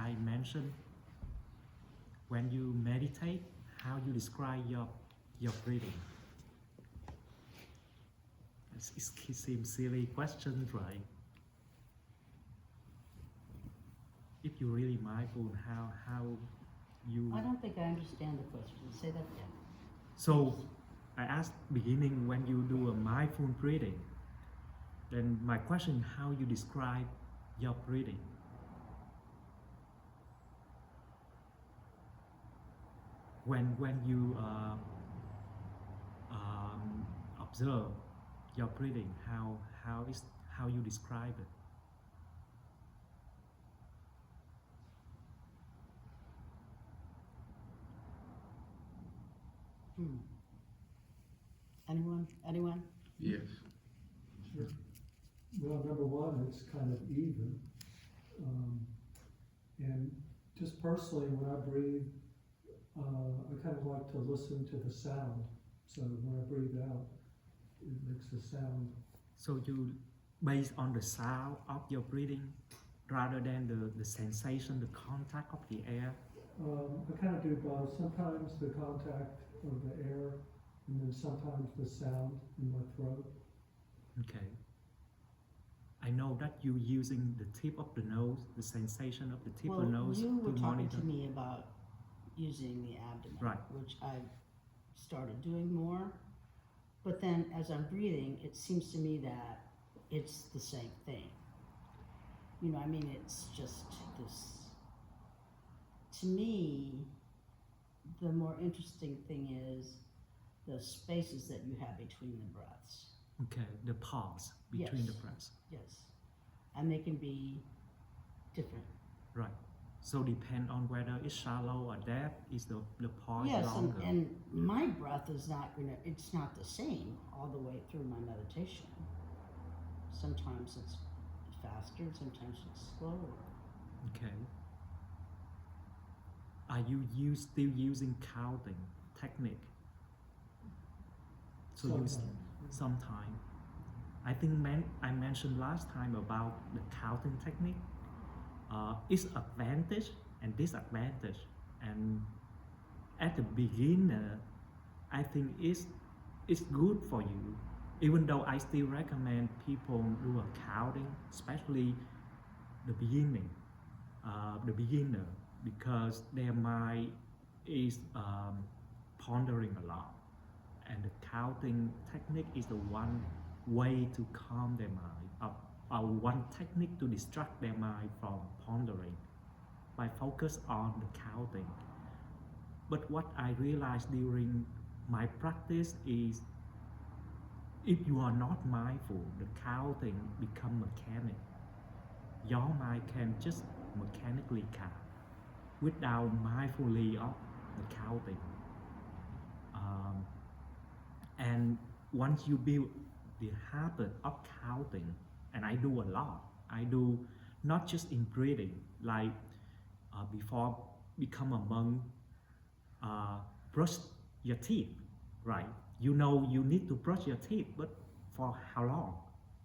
I mentioned, when you meditate, how you describe your breathing. It seems silly question, right? If you're really mindful, how you... I don't think I understand the question. Say that again. So I asked beginning when you do a mindful breathing. Then my question, how you describe your breathing? When you observe your breathing, how you describe it? Anyone? Yes. Sure. Well, number one, it's kind of even. And just personally, when I breathe, I kind of like to listen to the sound. So when I breathe out, it makes a sound. So you based on the sound of your breathing rather than the sensation, the contact of the air? I kind of do both. Sometimes the contact of the air, and then sometimes the sound in my throat. Okay. I know that you're using the tip of the nose, the sensation of the tip of the nose you were to talking monitor. to me about using the abdomen, Right. which I've started doing more. But then as I'm breathing, it seems to me that it's the same thing. You know, I mean, it's just this. To me, the more interesting thing is the spaces that you have between the breaths. Okay, the pause between the Yes. breaths. Yes. And they can be different. Right. So depend on whether it's shallow or depth, is the pause Yes, longer. and my breath is not it's not the same all the way through my meditation. Sometimes it's faster, sometimes it's slower. Okay. Are you still using counting technique? So you sometime. I think I mentioned last time about the counting technique. Its advantage and disadvantage, and at the beginner, I think it's good for you. Even though I still recommend people do a counting, especially the beginner, because their mind is pondering a lot, and the counting technique is the one way to calm their mind, one technique to distract their mind from pondering by focus on the counting. But what I realized during my practice is, if you are not mindful, the counting become mechanic. Your mind can just mechanically count without mindfully of the counting. And once you build the habit of counting, and I do a lot. I do not just in breathing, like before become a monk, brush your teeth, right? You know you need to brush your teeth, but for how long?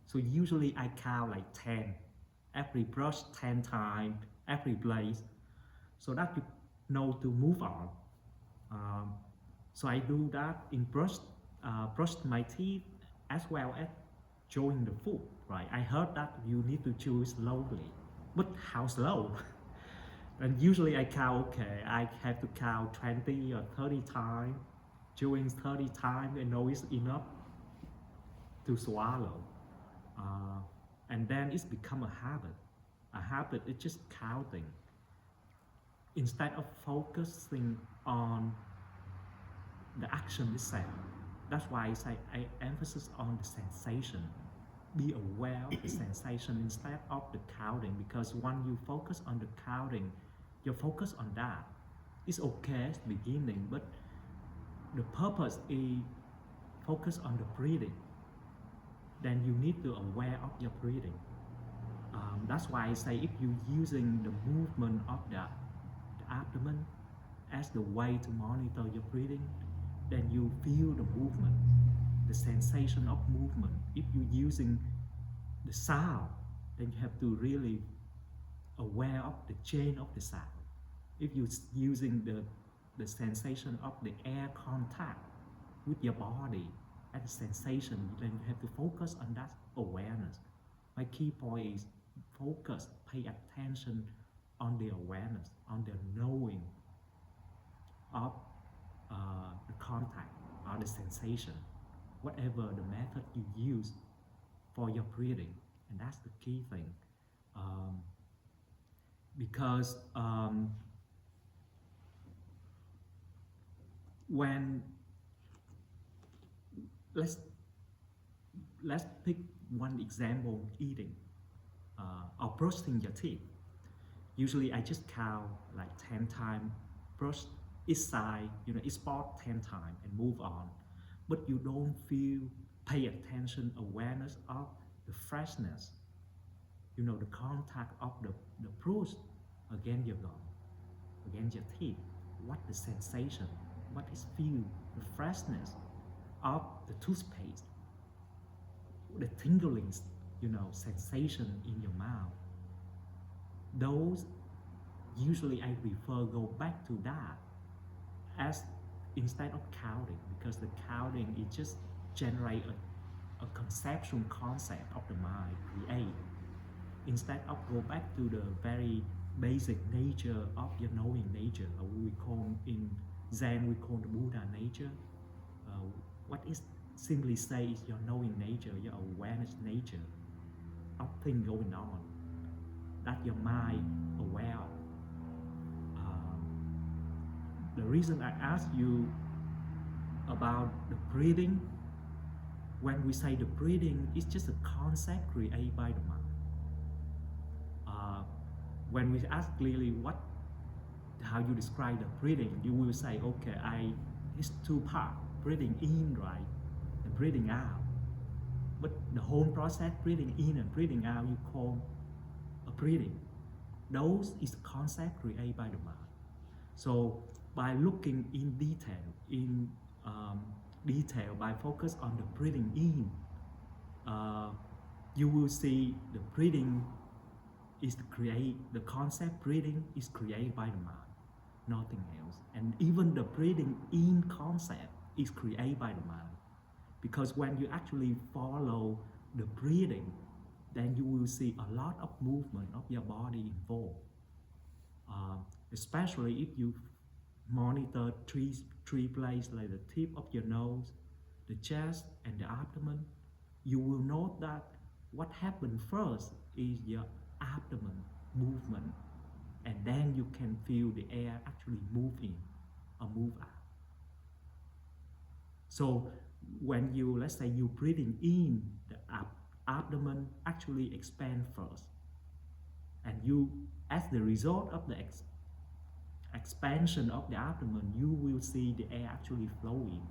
So usually I count like 10, every brush 10 times, every place, so that you know to move on. So I do that in brush my teeth as well as chewing the food, right? I heard that you need to chew slowly, but how slow? And usually I count, okay, I have to count 20 or 30 times, chewing 30 times, I know it's enough to swallow. And then it's become a habit. A habit is just counting. Instead of focusing on the action itself. That's why I say I emphasize on the sensation. Be aware of the sensation instead of the counting, because when you focus on the counting, you focus on that. It's okay at the beginning, but the purpose is focus on the breathing. Then you need to aware of your breathing. That's why I say if you're using the movement of the abdomen as the way to monitor your breathing, then you feel the movement, the sensation of movement. If you're using the sound, then you have to really aware of the change of the sound. If you're using the sensation of the air contact with your body as a sensation, then you have to focus on that awareness. My key point is focus, pay attention on the awareness, on the knowing of the contact or the sensation, whatever the method you use for your breathing. And that's the key thing. Because when let's pick one example: eating or brushing your teeth. Usually I just count like 10 times, brush each side, each spot 10 times and move on. But you don't pay attention, awareness of the freshness, the contact of the brush against your gum, against your teeth. What the sensation, what is feel, the freshness of the toothpaste, the tingling, sensation in your mouth. Those usually I go back to that as instead of counting, because the counting it just generate a conceptual concept of the mind, create. Instead of go back to the very basic nature of your knowing nature, or we call in Zen we call the Buddha nature. What is simply say is your knowing nature, your awareness nature of things going on that your mind aware of. The reason I ask you about the breathing, when we say the breathing, it's just a concept created by the mind. When we ask clearly how you describe the breathing, you will say, okay, it's two parts, breathing in, right, and breathing out. But the whole process, breathing in and breathing out, you call a breathing. Those is the concept created by the mind. So by looking in detail, by focus on the breathing in, you will see the breathing is the concept breathing is created by the mind, nothing else. And even the breathing in concept is created by the mind. Because when you actually follow the breathing, then you will see a lot of movement of your body involved. Especially if you monitor three places like the tip of your nose, the chest, and the abdomen, you will note that what happened first is your abdomen movement, and then you can feel the air actually move in or move out. So when let's say you breathing in, the abdomen actually expand first, and as the result of the expansion of the abdomen, you will see the air actually flowing.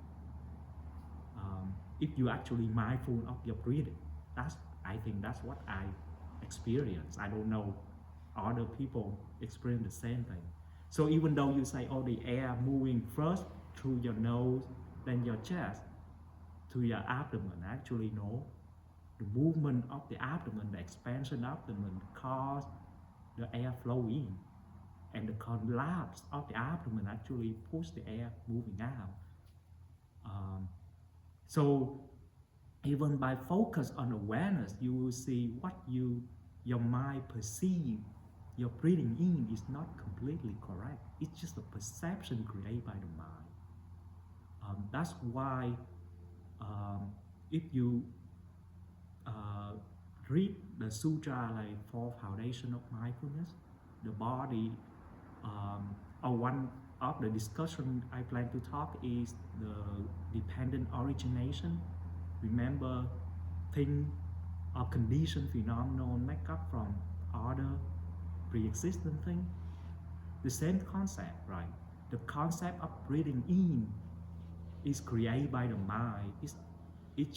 If you actually mindful of your breathing, I think that's what I experience. I don't know other people experience the same thing. So even though you say, the air moving first through your nose, then your chest, to your abdomen, actually no. The movement of the abdomen, the expansion of the abdomen cause the air flow in, and the collapse of the abdomen actually push the air moving out. So even by focus on awareness, you will see what your mind perceive. Your breathing in is not completely correct. It's just a perception created by the mind. That's why if you read the Sutra like Four Foundation of Mindfulness, the body, or one of the discussion I plan to talk is the dependent origination. Remember, thing or condition phenomenon make up from other pre-existing thing. The same concept, right? The concept of breathing in is created by the mind. It's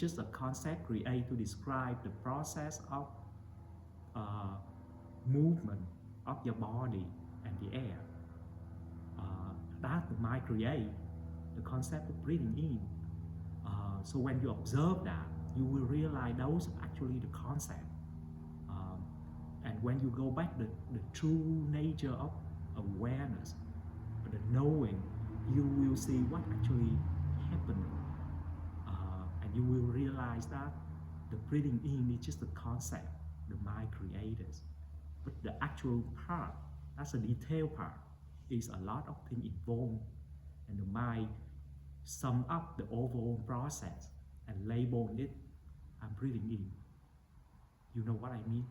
just a concept created to describe the process of movement of your body and the air. That the mind create the concept of breathing in. So when you observe that, you will realize those are actually the concept. And And when you go back the true nature of awareness, the knowing, you will see what actually happening. And you will realize that the breathing in is just a concept the mind creates. But the actual part, that's the detail part, is a lot of things involved. And the mind sum up the overall process and label it, I'm breathing in. You know what I mean?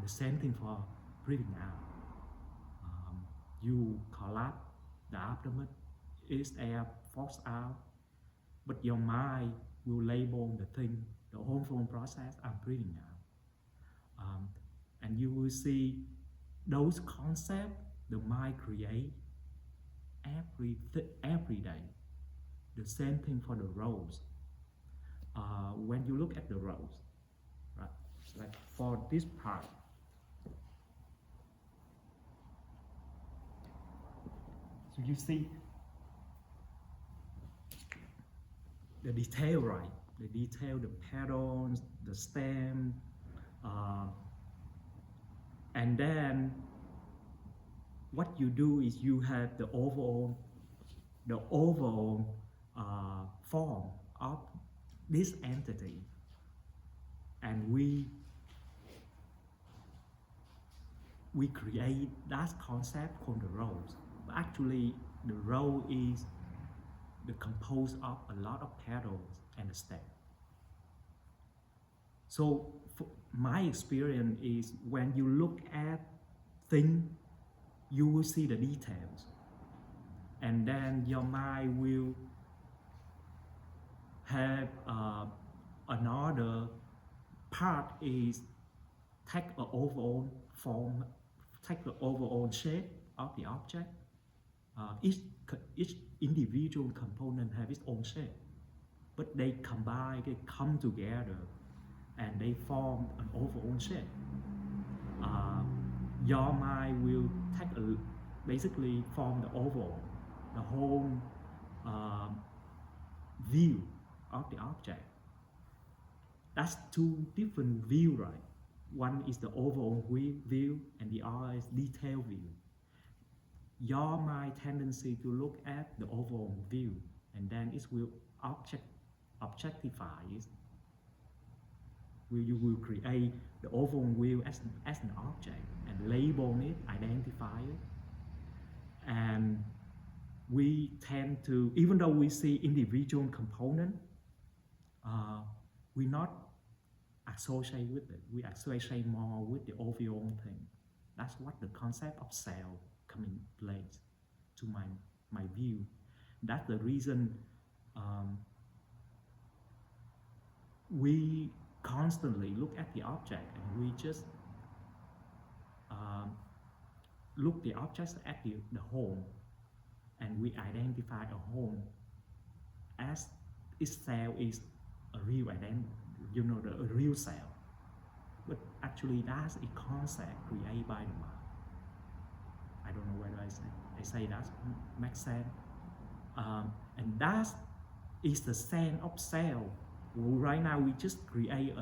The same thing for breathing out. You collapse the abdomen, is air forced out, but your mind will label the thing, the overall process, I'm breathing out. And you will see those concepts the mind create every day. The same thing for the roles. When you look at the roles, right? Like for this part, so you see the detail, right? The detail, the patterns, the stem, and then what you do is you have the overall form of this entity, and we create that concept called the roles. But actually, the role is the composed of a lot of petals and a stem. So my experience is when you look at things, you will see the details, and then your mind will have another part is take the overall form, take the overall shape of the object. Each individual component have its own shape, but they combine, they come together, and they form an overall shape. Your mind will basically form the overall, the whole view of the object. That's two different views, right? One is the overall view, and the other is detailed view. Your mind tendency to look at the overall view, and then it will objectify it. You will create the overall view as an object and label it, identify it. And we tend to, even though we see individual component, we not associate with it. We associate more with the overall thing. That's what the concept of self come in place to my view. That's the reason we constantly look at the object, and we just look the objects at the whole, and we identify the whole as itself is a real identity, a real self. But actually that's a concept created by the mind. I don't know whether I say that makes sense. And that is the sense of self. Well, right now we just create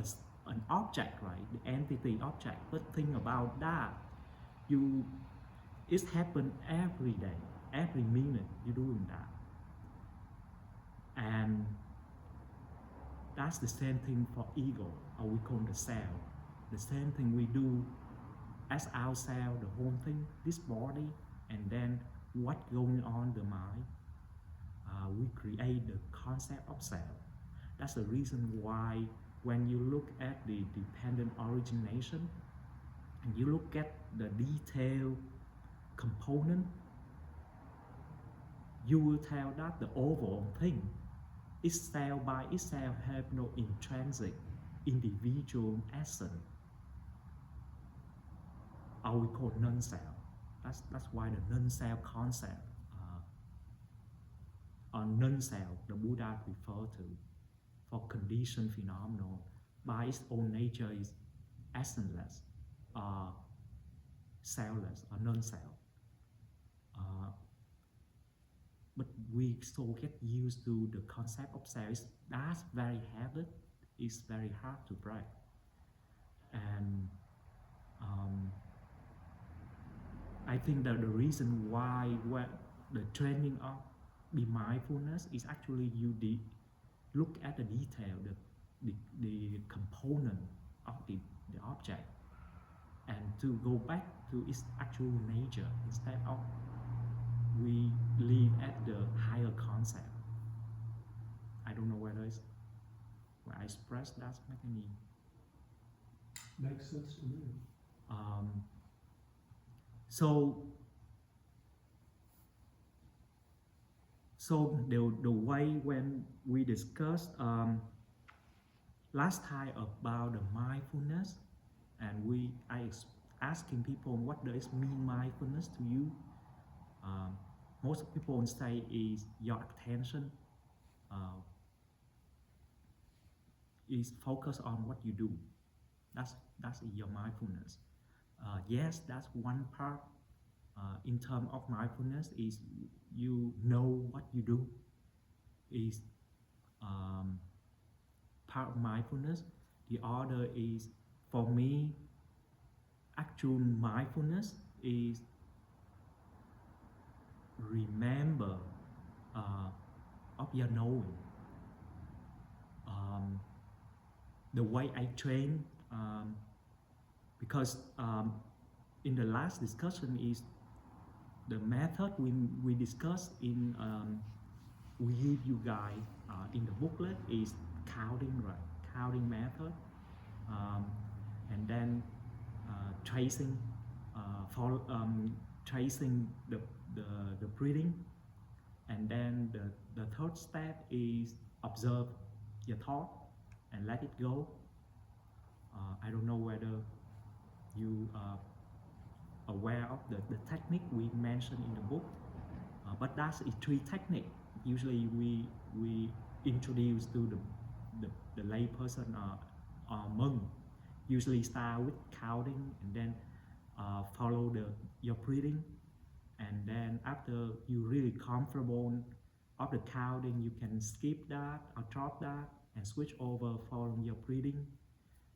an object, right? The entity object. But think about that. It happens every day, every minute you're doing that. And that's the same thing for ego, or we call the self. The same thing we do as ourselves, the whole thing, this body, and then what going on the mind. We create the concept of self. That's the reason why when you look at the dependent origination, and you look at the detailed component, you will tell that the overall thing itself by itself have no intrinsic individual essence, or we call non-self. That's why the non-self concept or non-self the Buddha refer to for conditioned phenomenon by its own nature is essenceless, selfless or non-self. But we so get used to the concept of self. That's very habit. It's very hard to break. And Um, I think that the reason why the training of be mindfulness is actually look at the detail, the component of the object, and to go back to its actual nature instead of we live at the higher concept. I don't know whether it's when I express that make any Makes sense to me. So the way when we discussed last time about the mindfulness, and asking people what does mean mindfulness to you. Most people say is your attention is focused on what you do. That's your mindfulness. Yes, that's one part. In terms of mindfulness, is you know what you do. Is part of mindfulness. The other is, for me, actual mindfulness is remember of your knowing. The way I train, because in the last discussion is the method we discussed in we give you guys in the booklet is counting, right? Counting method, and then tracing, tracing the breathing, and then the third step is observe your thought and let it go. I don't know whether you are aware of the technique we mentioned in the book, but that's a three technique. Usually we introduce to the lay person or monk. Usually start with counting and then follow your breathing, and then after you really comfortable of the counting, you can skip that or drop that and switch over following your breathing.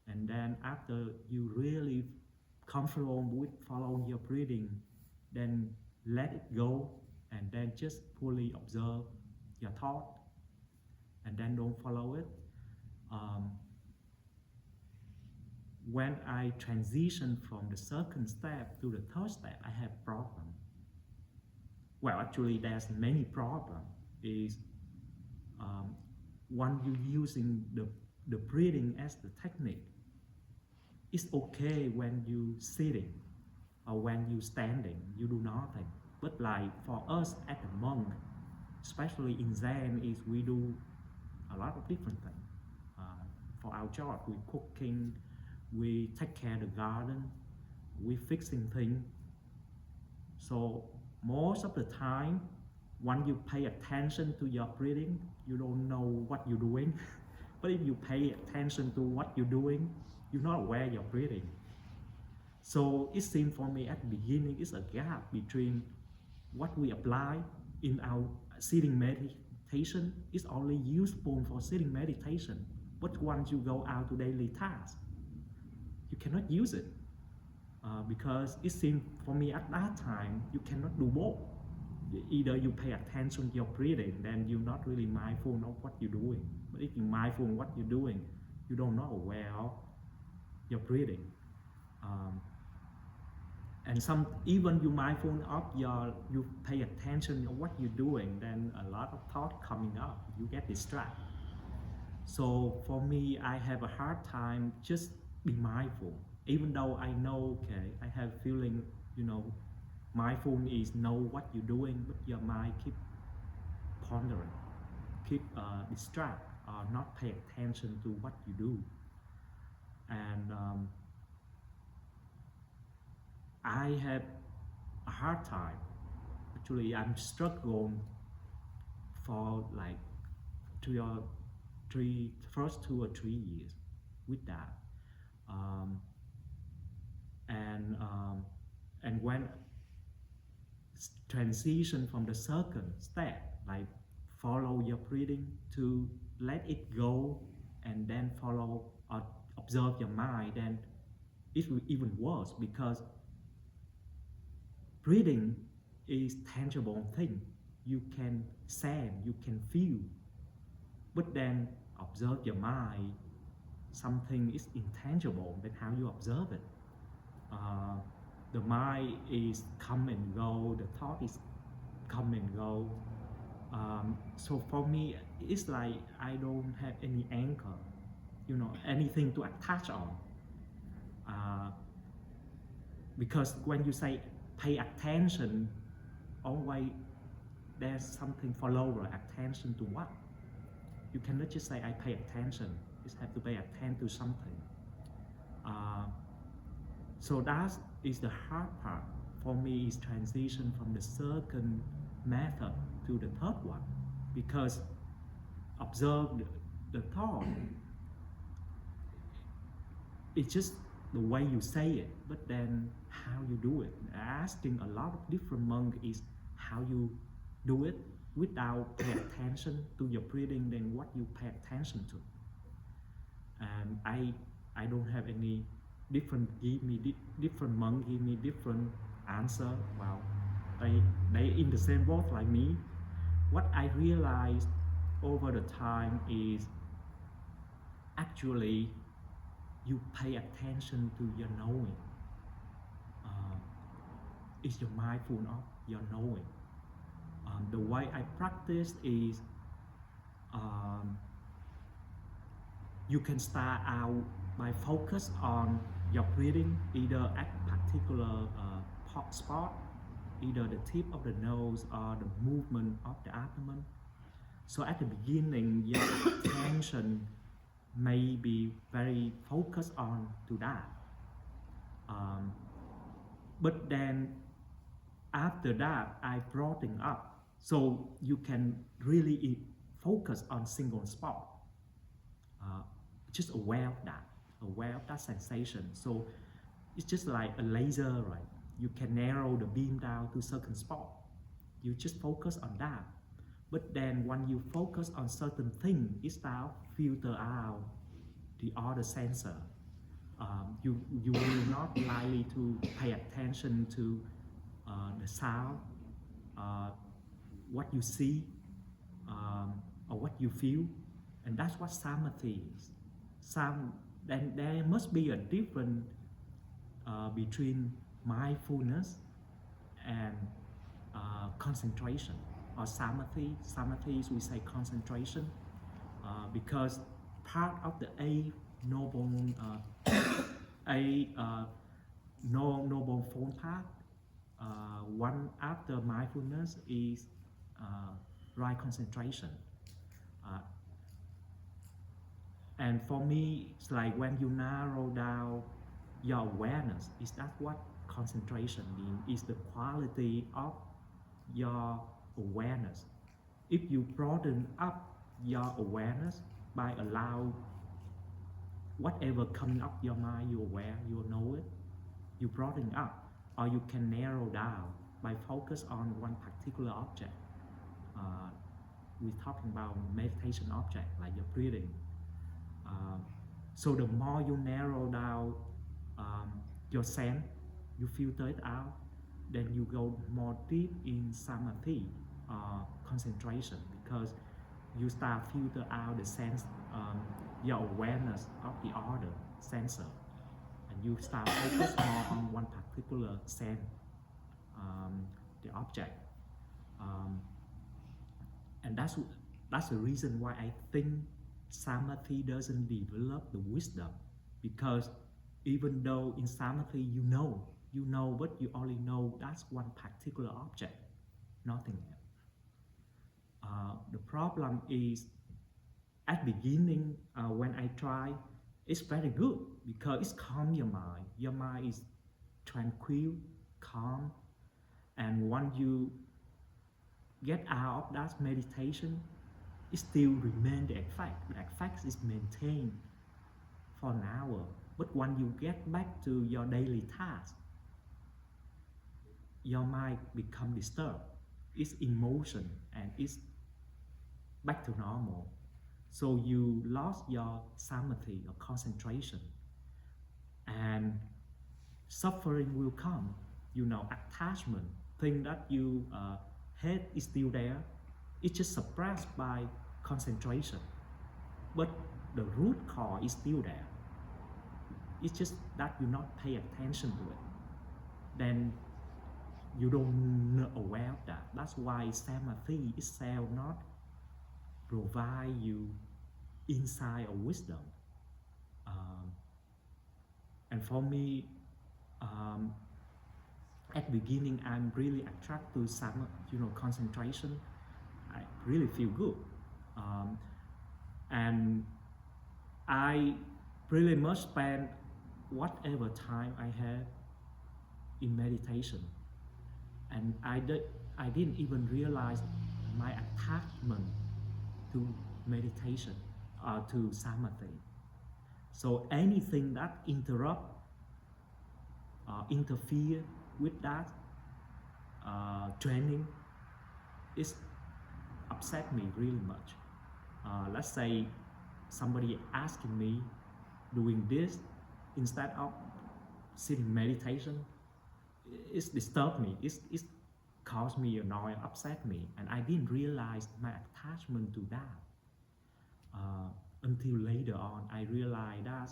And then after you really comfortable with following your breathing, then let it go and then just fully observe your thought and then don't follow it. When I transition from the second step to the third step, I have problem. Well, actually there's many problems. Is one, you using the breathing as the technique. It's okay when you sitting or when you standing, you do nothing. But like for us as a monk, especially in Zen, is we do a lot of different things. For our job, we cooking, we take care of the garden, we fixing things. So most of the time, when you pay attention to your breathing, you don't know what you're doing. But if you pay attention to what you're doing, you're not aware you're breathing. So it seemed for me at the beginning, it's a gap between what we apply in our sitting meditation is only useful for sitting meditation. But once you go out to daily tasks, you cannot use it. Because it seemed for me at that time, you cannot do both. Either you pay attention to your breathing, then you're not really mindful of what you're doing. But if you're mindful of what you're doing, you don't know aware of your breathing. And even you mindful of you pay attention of what you're doing, then a lot of thought coming up, you get distracted. So for me, I have a hard time just be mindful, even though I know, okay, I have feeling, mindful is know what you're doing, but your mind keep pondering, keep distract, or not pay attention to what you do. And I have a hard time. Actually, I'm struggling for like first 2 or 3 years with that. And when transition from the second step, like follow your breathing, to let it go and then follow or observe your mind, then it's even worse because breathing is tangible thing. You can sense, you can feel. But then observe your mind, something is intangible, then how you observe it? The mind is come and go, the thought is come and go. So for me, it's like I don't have any anchor, anything to attach on. Because when you say pay attention, always there's something follow, right? Attention to what? You cannot just say I pay attention. You have to pay attention to something. So that is the hard part for me, is transition from the second method to the third one, because observe the thought. It's just the way you say it, but then how you do it. Asking a lot of different monks is how you do it without pay attention to your breathing, then what you pay attention to. And I don't have any different monk give me different answer. Well, they in the same boat like me. What I realized over the time is actually you pay attention to your knowing. Is your mindful of your knowing. The way I practice is you can start out by focus on your breathing, either at particular spot, either the tip of the nose or the movement of the abdomen. So at the beginning, your attention may be very focused on to that. But then after that, I brought it up. So you can really focus on single spot. Just aware of that sensation. So it's just like a laser, right? You can narrow the beam down to certain spot. You just focus on that. But then when you focus on certain thing, it starts filter out the other sensor. You will not likely to pay attention to the sound, what you see, or what you feel, and that's what samadhi is. Then there must be a difference between mindfulness and concentration, or samadhi. Samadhi is, we say, concentration, because part of the noble fold path. One after mindfulness is right concentration. And for me, it's like when you narrow down your awareness, is that what concentration means? Is the quality of your awareness. If you broaden up your awareness by allow whatever coming up your mind, you aware, you know it, you broaden up, or you can narrow down by focus on one particular object. We're talking about meditation object like your breathing. So the more you narrow down your sense, you filter it out, then you go more deep in samadhi, concentration, because you start filter out the sense, your awareness of the other sensor, and you start focus more on one particular sense, the object, and that's the reason why I think samadhi doesn't develop the wisdom, because even though in samadhi you know, but you only know that's one particular object, nothing else. The problem is at beginning when I try, it's very good because it's calm your mind. Your mind is tranquil, calm, and once you get out of that meditation, it still remains the effect. The effect is maintained for an hour. But when you get back to your daily task, your mind becomes disturbed. It's in motion and it's back to normal. So you lost your samadhi or concentration. And suffering will come. Attachment, thing that you hate is still there. It's just suppressed by concentration, but the root core is still there. It's just that you not pay attention to it. Then you don't not aware of that. That's why samadhi itself not provide you insight or wisdom. And for me, at the beginning, I'm really attracted to some, concentration. I really feel good, and I pretty much spend whatever time I have in meditation, and I didn't even realize my attachment to meditation, to samadhi. So anything that interfere with that training is upset me really much. Let's say somebody asking me doing this instead of sitting meditation, it's disturbed me, it's caused me annoyance, upset me, and I didn't realize my attachment to that until later on. I realized that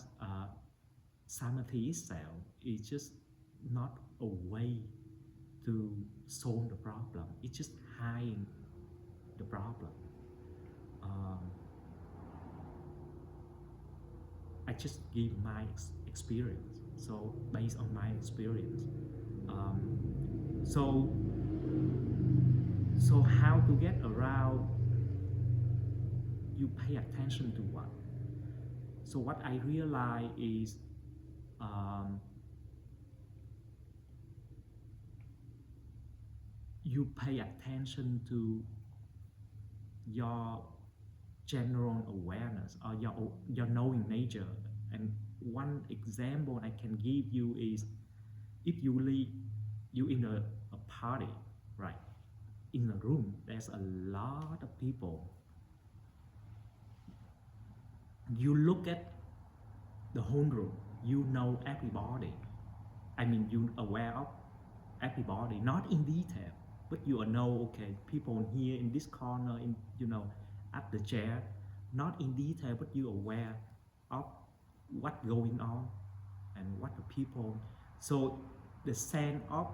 samadhi itself is just not a way to solve the problem. It's just hiding the problem. I just give my experience. So based on my experience, so how to get around? You pay attention to what? So what I realize is you pay attention to your general awareness or your knowing nature. And one example I can give you is, if you in a party, right? In a room, there's a lot of people. You look at the whole room, you know everybody. I mean, you aware of everybody, not in detail, but you know, okay, people here in this corner, in at the chair, not in detail, but you aware of what's going on and what the people. So the sense of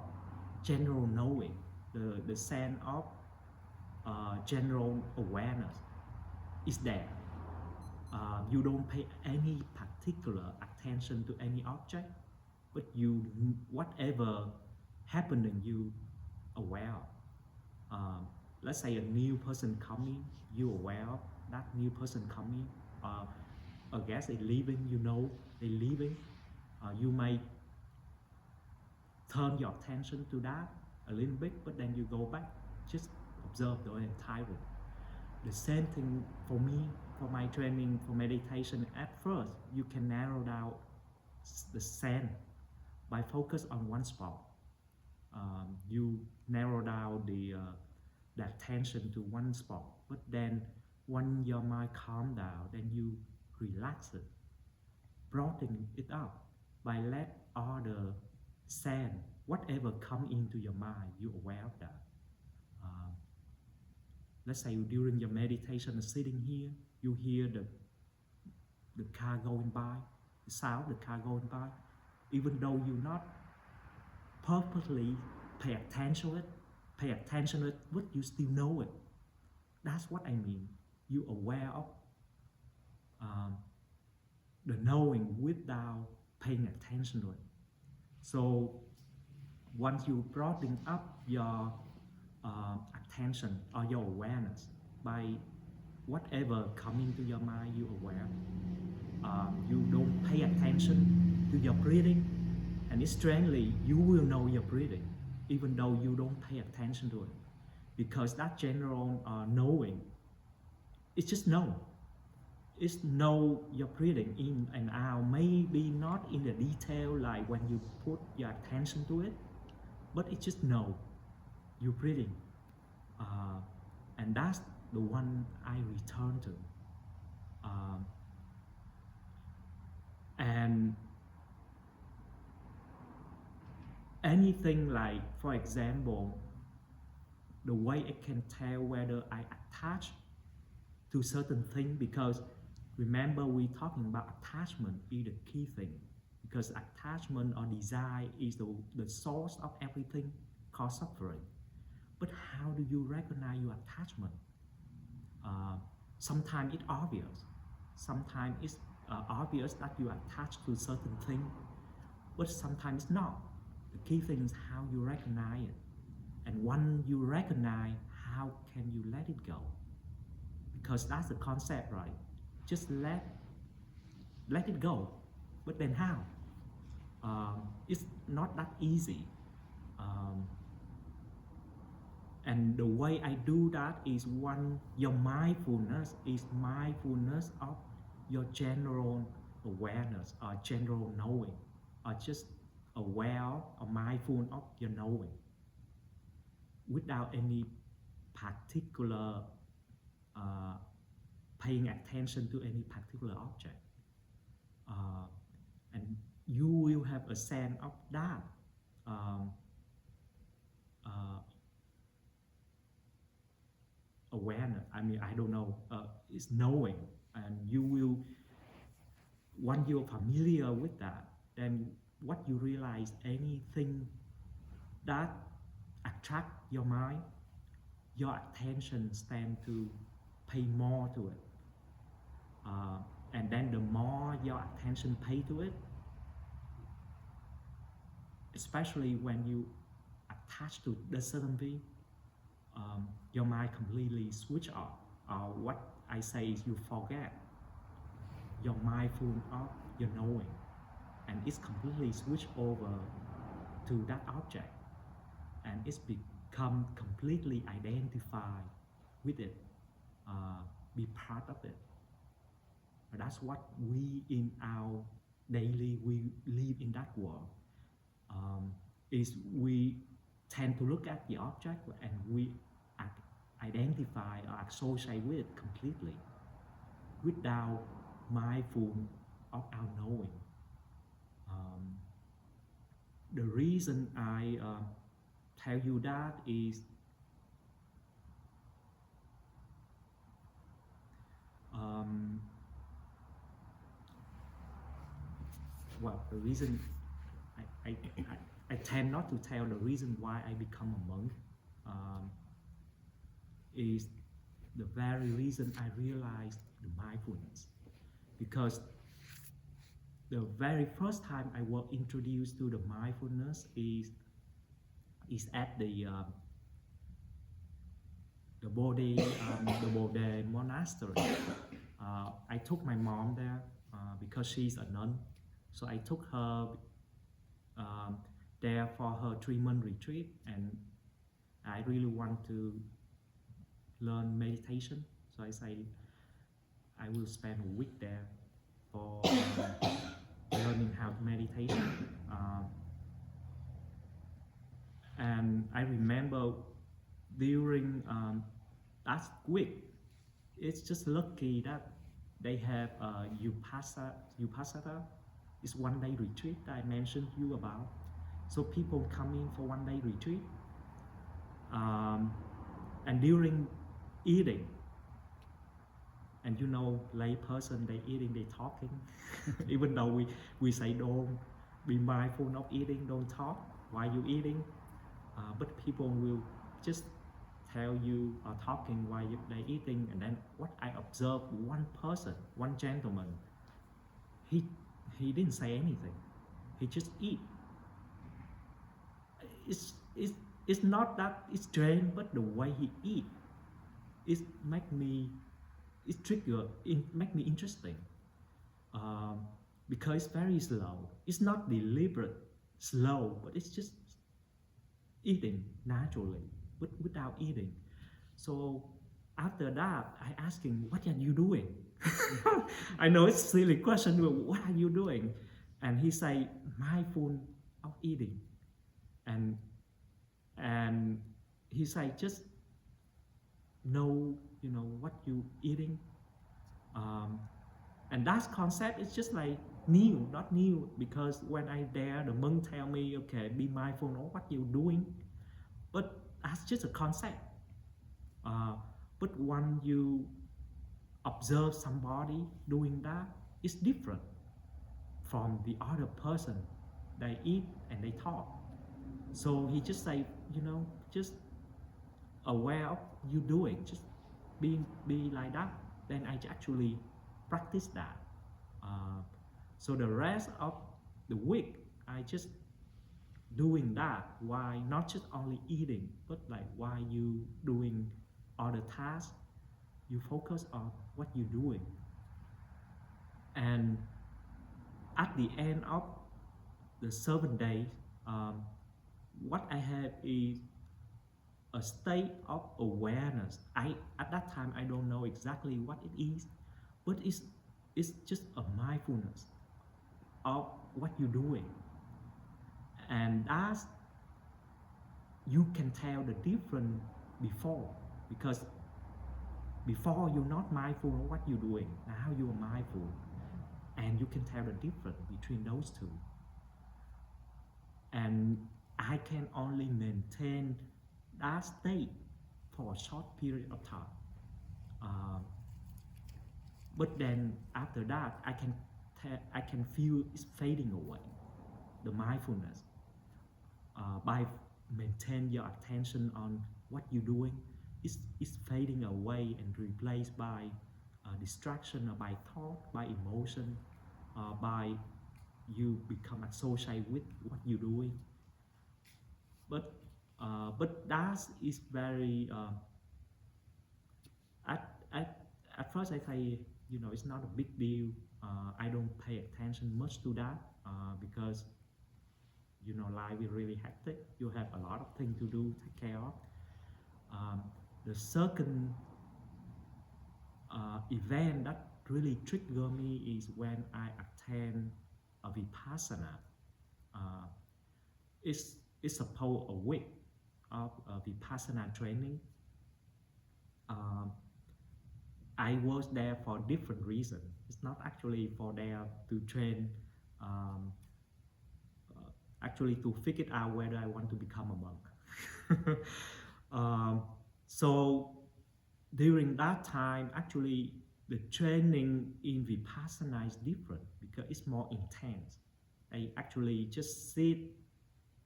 general knowing, the sense of general awareness is there. You don't pay any particular attention to any object, but you, whatever happening, you aware of. Let's say a new person coming, you aware of that new person coming. A guest is leaving, they're leaving. You may turn your attention to that a little bit, but then you go back, just observe the entire room. The same thing for me, for my training for meditation. At first, you can narrow down the sense by focus on one spot. You narrow down the attention to one spot, but then when your mind calm down, then you relax it, broaden it up by let all the sense, whatever come into your mind, you aware of that. Let's say during your meditation, sitting here, you hear the car going by, the sound of the car going by, even though you not purposely pay attention to it, but you still know it. That's what I mean. You aware of the knowing without paying attention to it. So once you broaden up your attention or your awareness by whatever come into your mind, you aware. You don't pay attention to your breathing, and strangely, you will know your breathing, even though you don't pay attention to it, because that general knowing, it's just know. It's know your breathing in and out, maybe not in the detail like when you put your attention to it, but it's just know your breathing, and that's the one I return to. And anything like, for example, the way I can tell whether I attach to certain thing, because remember we talking about attachment is the key thing, because attachment or desire is the source of everything cause suffering. But how do you recognize your attachment? Sometimes it's obvious. Sometimes it's obvious that you are attached to certain thing, but sometimes it's not. The key thing is how you recognize it. And when you recognize, how can you let it go? Because that's the concept, right? Just let it go. But then how? It's not that easy. And the way I do that is, one, your mindfulness is mindfulness of your general awareness or general knowing, or just aware or mindful of your knowing, without any particular paying attention to any particular object. And you will have a sense of that awareness. I mean, I don't know, it's knowing, and you will, once you're familiar with that, then what you realize, anything that attract your mind, your attention tend to pay more to it, and then the more your attention pay to it, especially when you attach to the certain thing, your mind completely switch off. What I say is, you forget your mindful of your knowing, and it's completely switched over to that object, and it's become completely identified with it, be part of it. And that's what we in our daily, we live in that world, is we tend to look at the object and we identify or associate with it completely, without mindful of our knowing. The reason I tell you that is, well, the reason I tend not to tell the reason why I become a monk, is the very reason I realized the mindfulness. Because the very first time I was introduced to the mindfulness is at the Bodhi monastery. I took my mom there because she's a nun, so I took her there for her 3-month retreat, and I really want to learn meditation, so I say I will spend a week there for learning how to meditate. And I remember during that week, it's just lucky that they have Vipassana. It's 1-day retreat that I mentioned you about. So people come in for 1-day retreat, and during eating, and you know, lay person, they eating, they talking. Even though we say don't be mindful of eating, don't talk while you eating, but people will just tell you or talking while they eating. And then what I observed, one person, one gentleman, he didn't say anything, he just eat. It's not that it's strange, but the way he eat, it make me interesting, because it's very slow. It's not deliberate slow, but it's just eating naturally, but without eating. So after that, I asked him, what are you doing? I know it's a silly question, but what are you doing? And he say, mindful of eating. And he say, just know, what you eating. And that concept is just like not new, because when I there, the monk tell me, okay, be mindful of what you're doing, but that's just a concept. But when you observe somebody doing that, it's different from the other person. They eat and they talk. So he just say, just aware of you doing, just be like that. Then I actually practice that. So the rest of the week, I just doing that. Why not just only eating, but like while you doing other tasks, you focus on what you're doing. And at the end of the 7 days, what I have is a state of awareness. At that time I don't know exactly what it is, but it's just a mindfulness of what you're doing, and that's you can tell the difference before, because before you're not mindful of what you're doing. Now you are mindful, and you can tell the difference between those two. And I can only maintain that state for a short period of time. But then after that, I can feel it's fading away. The mindfulness, by maintain your attention on what you're doing, it's fading away and replaced by distraction, or by thought, by emotion, by you become associated with what you're doing. But that is very at first I say, it's not a big deal. I don't pay attention much to that, because life is really hectic. You have a lot of things to do, take care of. The second event that really triggered me is when I attend a vipassana. It's supposed a week of vipassana training. I was there for different reasons. It's not actually for there to train, actually to figure out whether I want to become a monk. So during that time, actually the training in vipassana is different because it's more intense. I actually just sit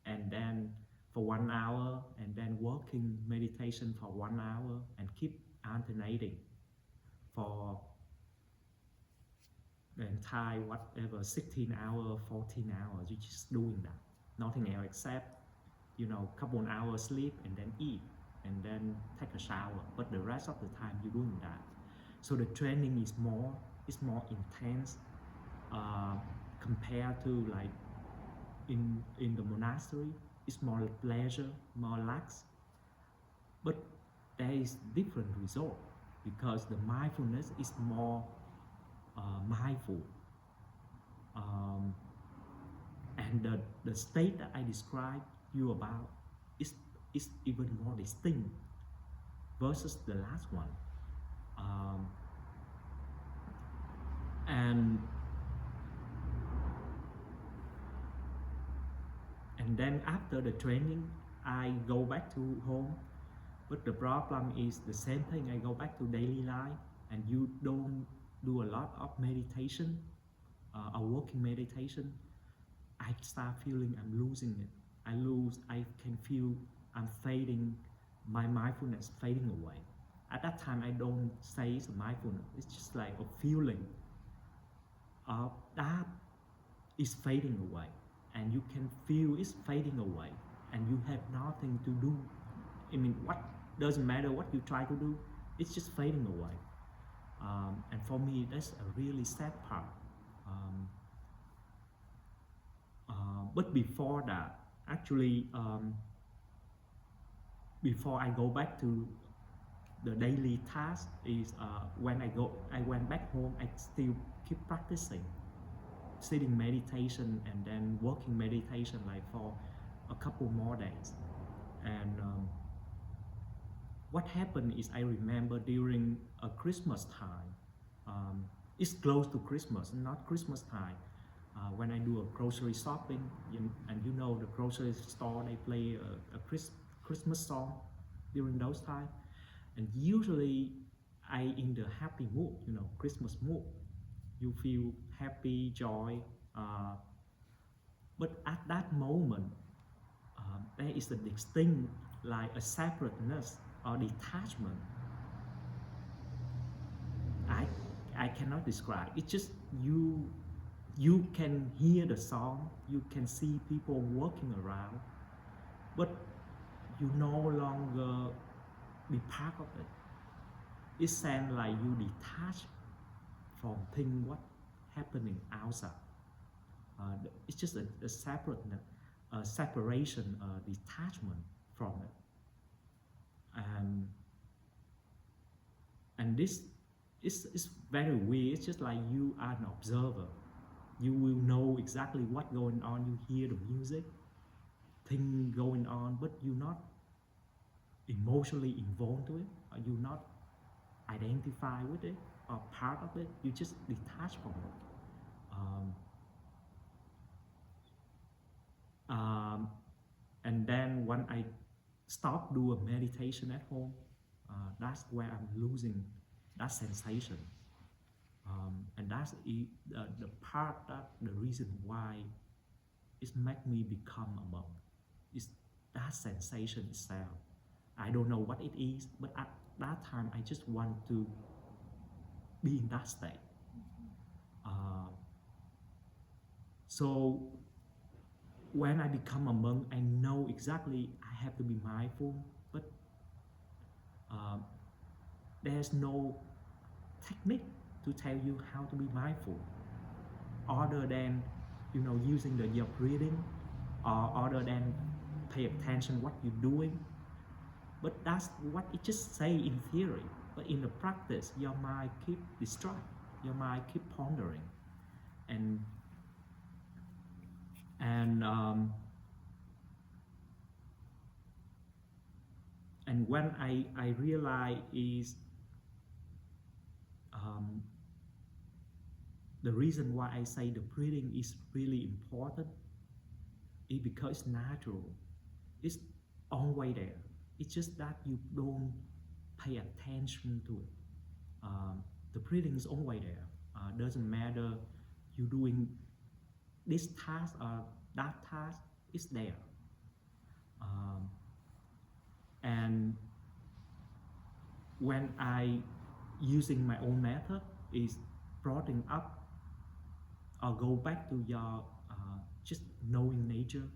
and then for 1 hour, and then working meditation for 1 hour, and keep alternating for the entire 16 hours, 14 hours. You're just doing that, nothing else except couple hours sleep and then eat and then take a shower. But the rest of the time you're doing that. So the training is more intense compared to like in the monastery. It's more pleasure, more lax, but there is different result because the mindfulness is more mindful, and the state that I described you about is even more distinct versus the last one. And then after the training, I go back to home. But the problem is the same thing. I go back to daily life, and you don't do a lot of meditation, or working meditation. I start feeling I'm losing it. I can feel I'm fading, my mindfulness fading away. At that time, I don't say it's a mindfulness. It's just like a feeling of that is fading away. And you can feel it's fading away, and you have nothing to do. I mean, what doesn't matter what you try to do, it's just fading away. And for me, that's a really sad part. But before that, actually, before I go back to the daily task, is when I went back home, I still keep practicing sitting meditation and then working meditation like for a couple more days. And what happened is I remember during a Christmas time, it's close to Christmas, not Christmas time, When I do a grocery shopping, and you know the grocery store, they play a Christmas song during those time, and usually I in the happy mood, you know, Christmas mood. You feel happy, joy, but at that moment, there is a distinct, like a separateness or detachment. I cannot describe. It's just you can hear the song, you can see people walking around, but you no longer be part of it. It sounds like you detach from things what happening outside. It's just a separateness, a separation, a detachment from it. And this is very weird. It's just like you are an observer. You will know exactly what's going on. You hear the music, things going on, but you're not emotionally involved to it, or you're not identified with it or part of it. You just detach from it. And then when I stop do a meditation at home, that's where I'm losing that sensation. And that's the part, that the reason why it make me become a monk. It's that sensation itself. I don't know what it is, but at that time I just want to be in that state. So when I become a monk, I know exactly I have to be mindful, but there's no technique to tell you how to be mindful, other than, you know, using your breathing, or other than pay attention what you're doing. But that's what it just say in theory. But in the practice, your mind keep distracted, your mind keep pondering, and when I realize is the reason why I say the breathing is really important is because it's natural. It's always there. It's just that you don't pay attention to it. The breathing is always there. Doesn't matter you doing this task or that task, it's there. And when I using my own method is broadening up or go back to your just knowing nature,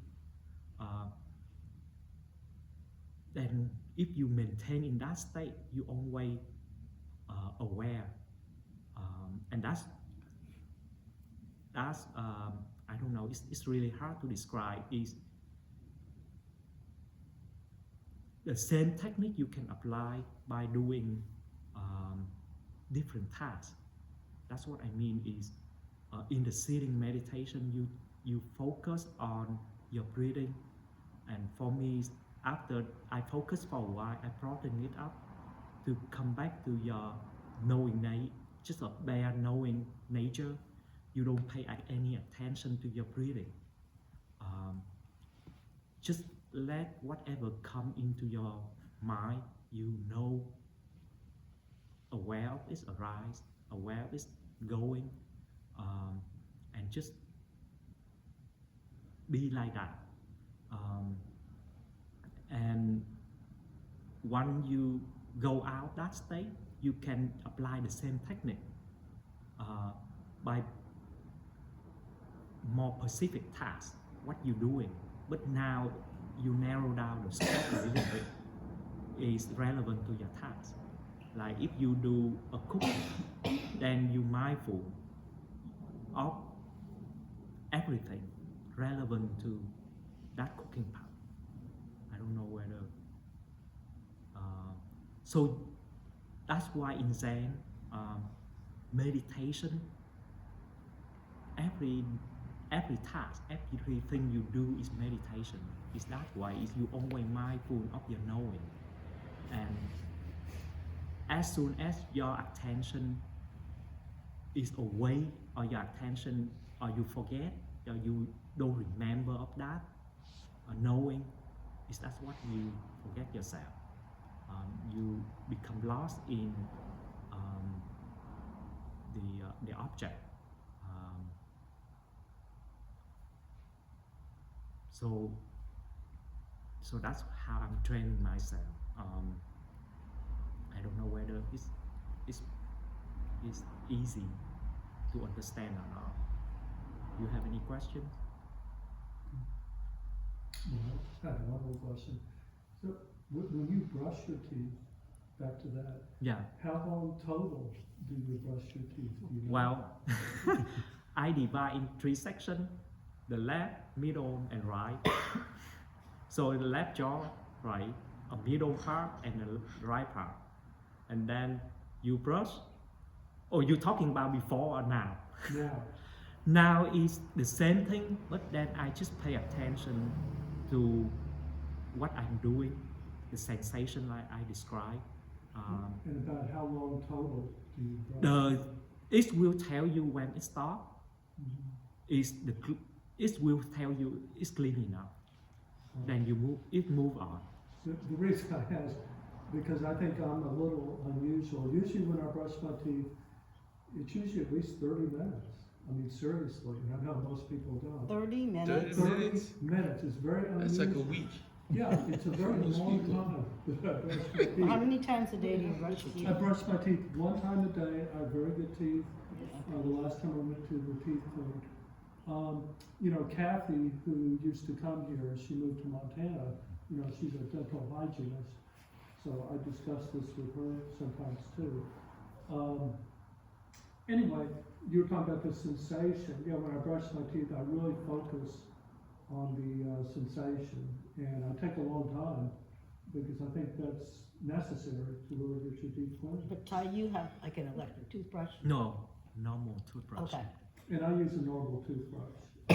then if you maintain in that state, you always aware, and that's I don't know, it's really hard to describe. Is the same technique you can apply by doing different tasks. That's what I mean is in the sitting meditation, you focus on your breathing, and for me, after I focus for a while, I broaden it up to come back to your knowing just a bare knowing nature. You don't pay any attention to your breathing. Just let whatever come into your mind, you know, aware of its arise, aware of its going, and just be like that. And when you go out that state, you can apply the same technique by more specific tasks, what you're doing. But now you narrow down the scope a little bit, is relevant to your task. Like if you do a cooking, then you're mindful of everything relevant to that cooking part. I don't know whether. So that's why in Zen meditation, every task, everything you do is meditation. It's that way. Is you always mindful of your knowing, and as soon as your attention is away or your attention or you forget, or you don't remember of that, or knowing, is that's what you forget yourself. You become lost in the object. So that's how I'm training myself. I don't know whether it's easy to understand or not. You have any questions? I have one more question. So when you brush your teeth, back to that, Yeah. how long total do you brush your teeth? Do you know? Well, I divide in 3 sections: the left, middle, and right. So the left jaw, right, a middle part, and the right part. And then you brush. Oh, you're talking about before or now? Now, Now is the same thing, but then I just pay attention to what I'm doing, the sensation like I described. and about how long total do you brush? It will tell you when it stops. Mhm. It will tell you it's clean enough. Then you move on. So the reason I ask, because I think I'm a little unusual. Usually when I brush my teeth, it's usually at least 30 minutes. I mean, seriously, and I know most people don't. 30 minutes. 30 minutes? minutes is very unusual. That's like a week. Yeah, it's a very Most long people. time that I brush my teeth. How many times a day do you brush your I teeth? brush my teeth 1 time a day. I have very good teeth. The last time I went to the teeth clinic. You know, Kathy, who used to come here, she moved to Montana. You know, she's a dental hygienist. So I discuss this with her sometimes too. Anyway, you were talking about the sensation. Yeah, when I brush my teeth, I really focus on the sensation. And I take a long time because I think that's necessary to really get your teeth clean. But Ty, you have like an electric toothbrush? No, normal toothbrush. Okay. And I use a normal toothbrush. I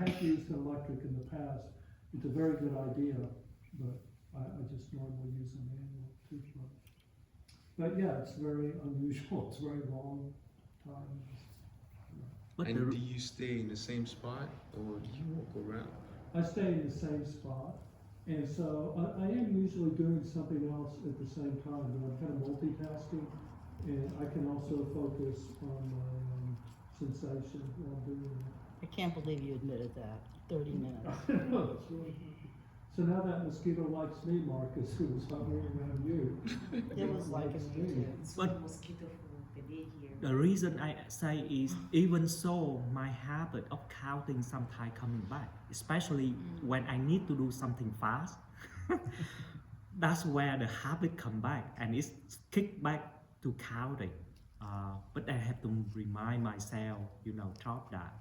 have used an electric in the past. It's a very good idea, but I just normally use a manual toothbrush. But yeah, it's very unusual. It's very long time. But And the, do you stay in the same spot or do you walk around? I stay in the same spot, and so I am usually doing something else at the same time. But I'm kind of multitasking, and I can also focus on my sensation while doing it. I can't believe you admitted that. 30 minutes. It's really- So now that mosquito likes me, Marcus, who was hovering around you. It was liking me too. But- mosquito for the day here. the reason I say is, even so, my habit of counting sometimes coming back, especially when I need to do something fast. That's where the habit come back, and it's kicked back to counting. But I have to remind myself, drop that.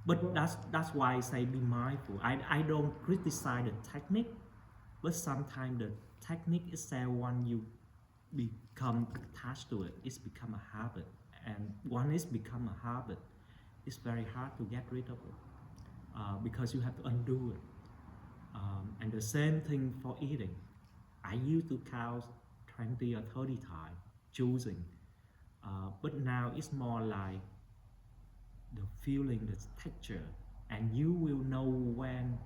But that's why I say be mindful. I don't criticize the technique, but sometimes the technique itself, when you become attached to it, it's become a habit. And once it's become a habit, it's very hard to get rid of it because you have to undo it. And the same thing for eating. I used to count 20 or 30 times, choosing. But now it's more like the feeling, the texture, and you will know when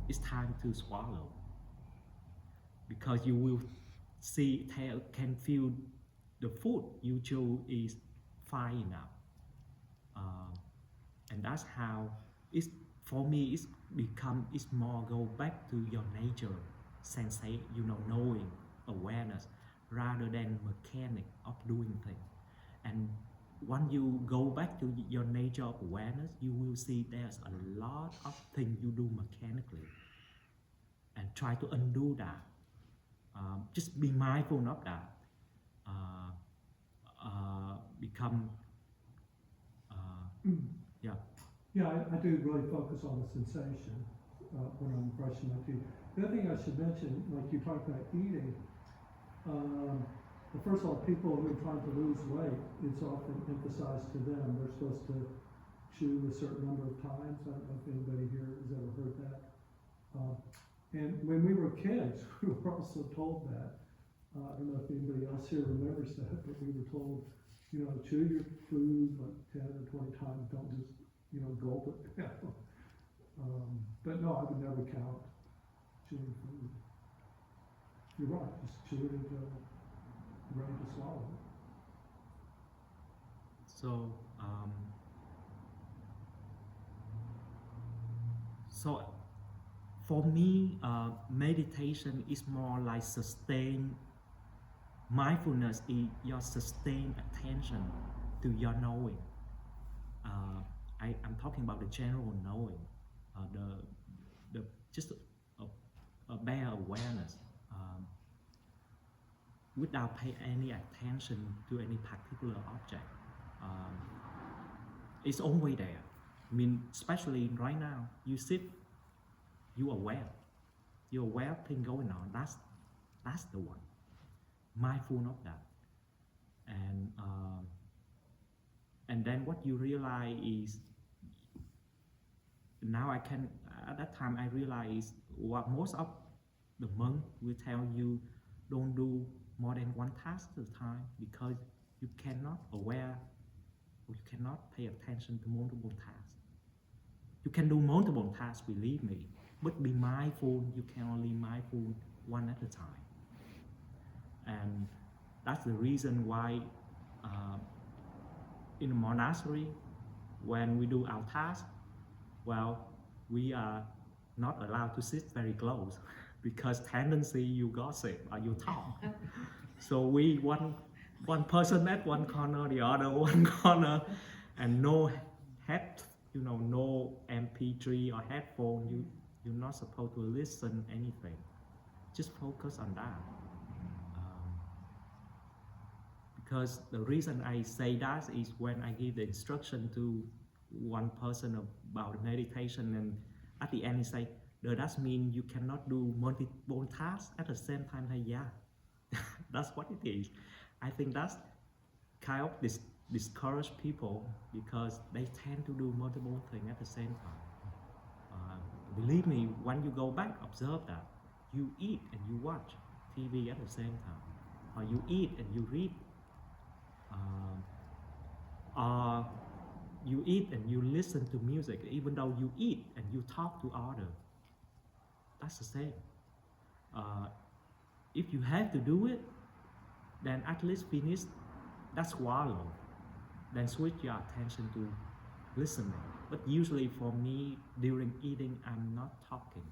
it's time to swallow, because you will can feel the food you chew is fine enough, and that's how it's for me. It's more go back to your nature, sensate, knowing, awareness, rather than mechanic of doing things. And when you go back to your nature of awareness, you will see there's a lot of things you do mechanically, and try to undo that. Just be mindful of that. Become, yeah. Yeah, I do really focus on the sensation when I'm brushing my teeth. The other thing I should mention, like you talked about eating, well, first of all, people who are trying to lose weight, it's often emphasized to them they're supposed to chew a certain number of times. I don't know if anybody here has ever heard that. And when we were kids, we were also told that. I don't know if anybody else here remembers that, but we were told chew your food like 10 or 20 times. Don't just, gulp it down. But no, I would never count chewing food. You're right, just chew it until ready to swallow it. So, so for me, meditation is more like sustained mindfulness. Is your sustained attention to your knowing. I'm talking about the general knowing, the just a bare awareness, without paying any attention to any particular object. It's always there. I mean, especially right now, you sit, you're aware of things going on. That's the one. Mindful of that, and then what you realize is, now I can, at that time I realized what most of the monk will tell you: don't do more than one task at a time, because you cannot pay attention to multiple tasks. You can do multiple tasks, believe me, but be mindful, you can only mindful one at a time. And that's the reason why in a monastery, when we do our task, well, we are not allowed to sit very close because tendency you gossip or you talk. So we one person at one corner, the other one corner, and no head, no MP3 or headphone. You're not supposed to listen anything. Just focus on that. Because the reason I say that is when I give the instruction to one person about meditation, and at the end he say, does that mean you cannot do multiple tasks at the same time? Yeah, that's what it is. I think that's kind of discourage people because they tend to do multiple things at the same time. Believe me, when you go back, observe that. You eat and you watch TV at the same time. Or you eat and you read. Or you eat and you listen to music, even though you eat and you talk to others. That's the same. If you have to do it, then at least finish that swallow. Then switch your attention to listening. But usually for me, during eating, I'm not talking.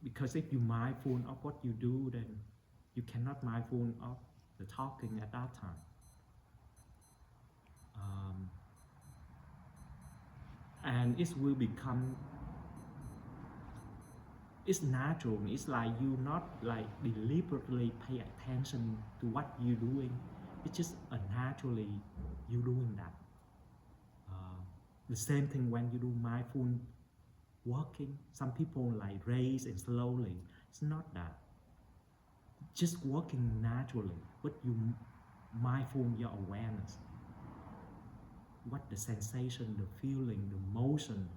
Because if you're mindful of what you do, then you cannot mindful of the talking at that time. And it will become, it's natural. It's like you not like deliberately pay attention to what you're doing. It's just naturally you doing that. The same thing when you do mindful walking. Some people like race and slowly. It's not that. Just walking naturally, but you mindful your awareness. What the sensation, the feeling, the motion,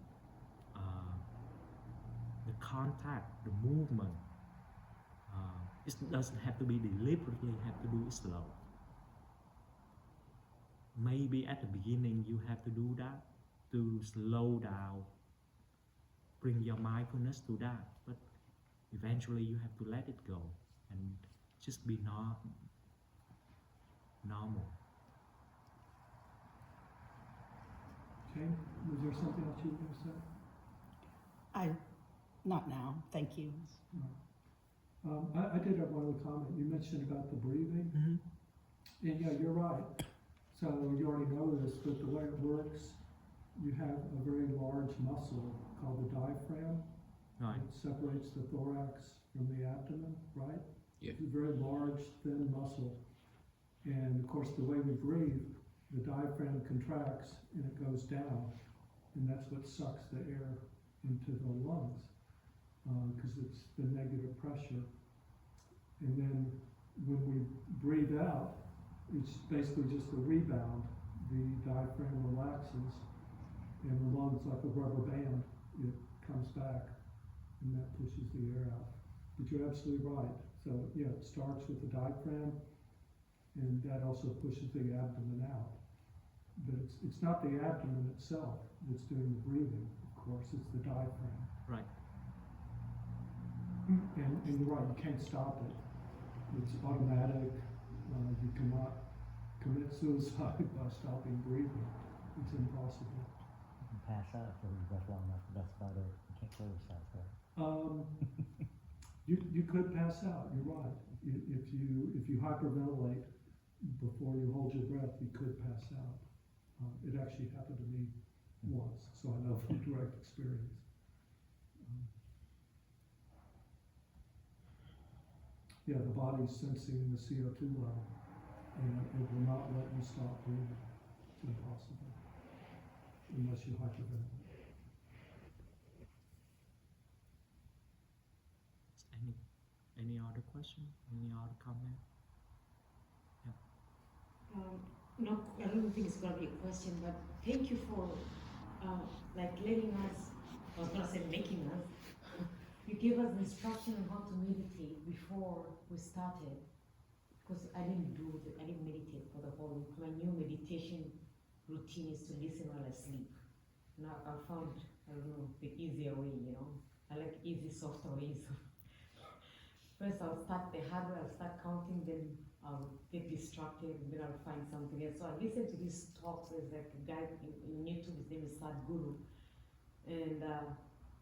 the contact, the movement. It doesn't have to be deliberately, have to do it slow. Maybe at the beginning you have to do that, to slow down, bring your mindfulness to that, but eventually you have to let it go and just be normal. Okay, was there something else you were going to say? Not now, thank you. No. I did have one other comment. You mentioned about the breathing. Mm-hmm. And yeah, you're right. So you already know this, but the way it works, you have a very large muscle called the diaphragm. Right. It separates the thorax from the abdomen, right? Yeah. It's a very large, thin muscle. And of course, the way we breathe, the diaphragm contracts and it goes down. And that's what sucks the air into the lungs, because it's the negative pressure. And then when we breathe out, it's basically just a rebound. The diaphragm relaxes and the lungs, like a rubber band, it comes back and that pushes the air out. But you're absolutely right. So yeah, it starts with the diaphragm and that also pushes the abdomen out. But it's not the abdomen itself that's doing the breathing, of course, it's the diaphragm. Right. And you're right, you can't stop it. It's automatic. You cannot commit suicide by stopping breathing. It's impossible. You can pass out if you breath long enough, but that's about it. You can't kill yourself, right? You could pass out. You're right. If you hyperventilate before you hold your breath, you could pass out. It actually happened to me once, so I know from direct experience. Yeah, the body's sensing the CO2 level, and it will not let you stop breathing. It's impossible, unless you hyperventilate. Any other question? Any other comment? No, I don't think it's gonna be a question, but thank you for like letting us, I was gonna say making us, you gave us the instruction on how to meditate before we started, because I didn't meditate for the whole week. My new meditation routine is to listen while I sleep. Now I found, I don't know, the easier way, you know. I like easy, softer ways. First I'll start the hard way, I'll start counting, then I'll get distracted, and then I'll find something else. So I listen to these talks. There's like a guy in YouTube, his name is Sadhguru, and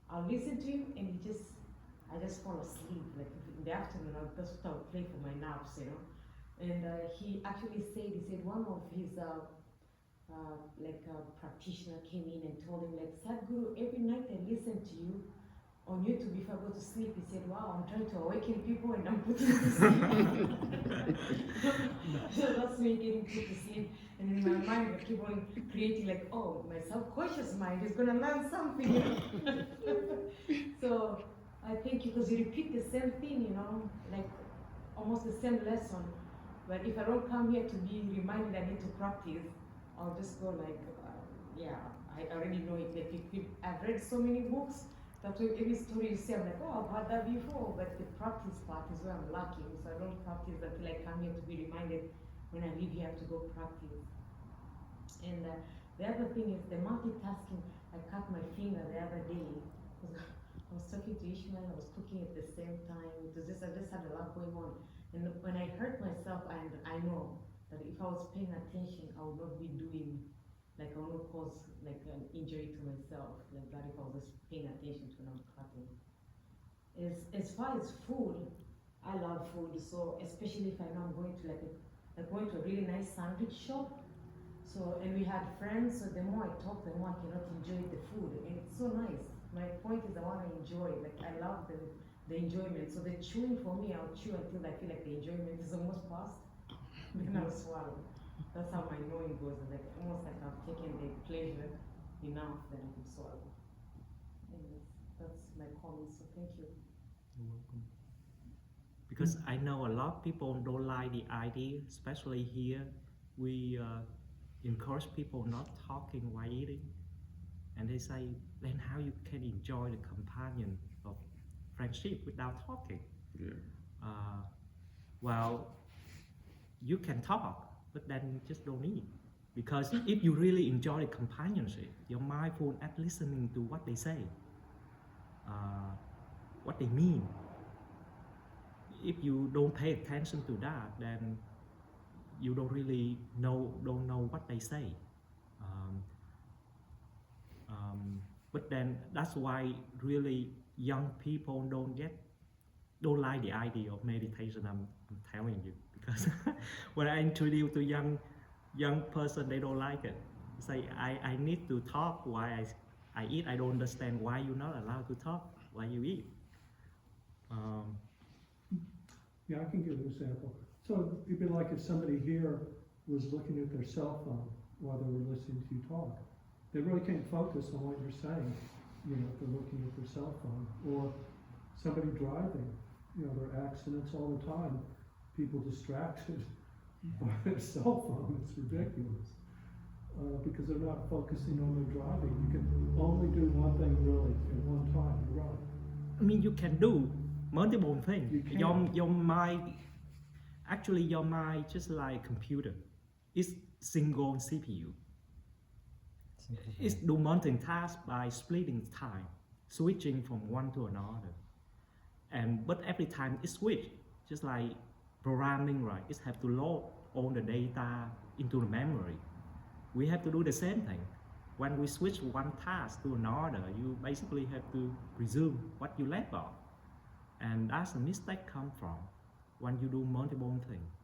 I'll listen to him, and I just fall asleep. Like in the afternoon, that's what I'll play for my naps, you know. And he actually said, one of his practitioner came in and told him, like, Sadhguru, every night I listen to you on YouTube before I go to sleep. He said, wow, I'm trying to awaken people and I'm putting them to sleep. So that's me getting put to sleep. And in my mind, I keep on creating like, oh, my subconscious mind is gonna learn something. You know? So I think because you repeat the same thing, you know, like almost the same lesson. But if I don't come here to be reminded I need to practice, I'll just go like, yeah, I already know it. Like I've read so many books that every story you say, I'm like, oh, I've had that before. But the practice part is where I'm lacking. So I don't practice until I come here to be reminded when I leave here I have to go practice. And the other thing is the multitasking. I cut my finger the other day. I was talking to Ishmael, I was cooking at the same time. I just had a lot going on. And when I hurt myself, I know that if I was paying attention, I would not be doing, like I would not cause like an injury to myself, like that if I was just paying attention to when I'm cutting. As far as food, I love food, so especially if I know I'm going to going to a really nice sandwich shop. So, and we had friends, so the more I talk, the more I cannot enjoy the food, and it's so nice. My point is I want to enjoy, like I love the enjoyment. So the chewing for me, I'll chew until I feel like the enjoyment is almost past, then I'll swallow. That's how my knowing goes, like almost like I've taken the pleasure enough, then I can swallow. And that's my comment, so thank you. You're welcome. Because I know a lot of people don't like the idea, especially here. We encourage people not talking while eating. And they say, then how you can enjoy the companion of friendship without talking? Yeah. Well, you can talk, but then just don't eat. Because if you really enjoy the companionship, you're mindful at listening to what they say, what they mean. If you don't pay attention to that, then you don't really know what they say. But then that's why really young people don't like the idea of meditation. I'm telling you, because when I introduce to young person, they don't like it. Say I need to talk while I eat. I don't understand why you're not allowed to talk while you eat. Yeah, I can give an example. So it'd be like if somebody here was looking at their cell phone while they were listening to you talk. They really can't focus on what you're saying, you know, if they're looking at their cell phone. Or somebody driving, you know, there are accidents all the time. People distracted by their cell phone. It's ridiculous. Because they're not focusing on their driving. You can only do one thing really at one time. You're right. I mean, you can do multiple things. You can. Your mind Actually, your mind just like computer. It's single CPU. It's do multitask by splitting time, switching from one to another. And but every time it switch, just like programming, right? It have to load all the data into the memory. We have to do the same thing. When we switch one task to another, you basically have to resume what you left off. And that's a mistake come from when you do multiple things.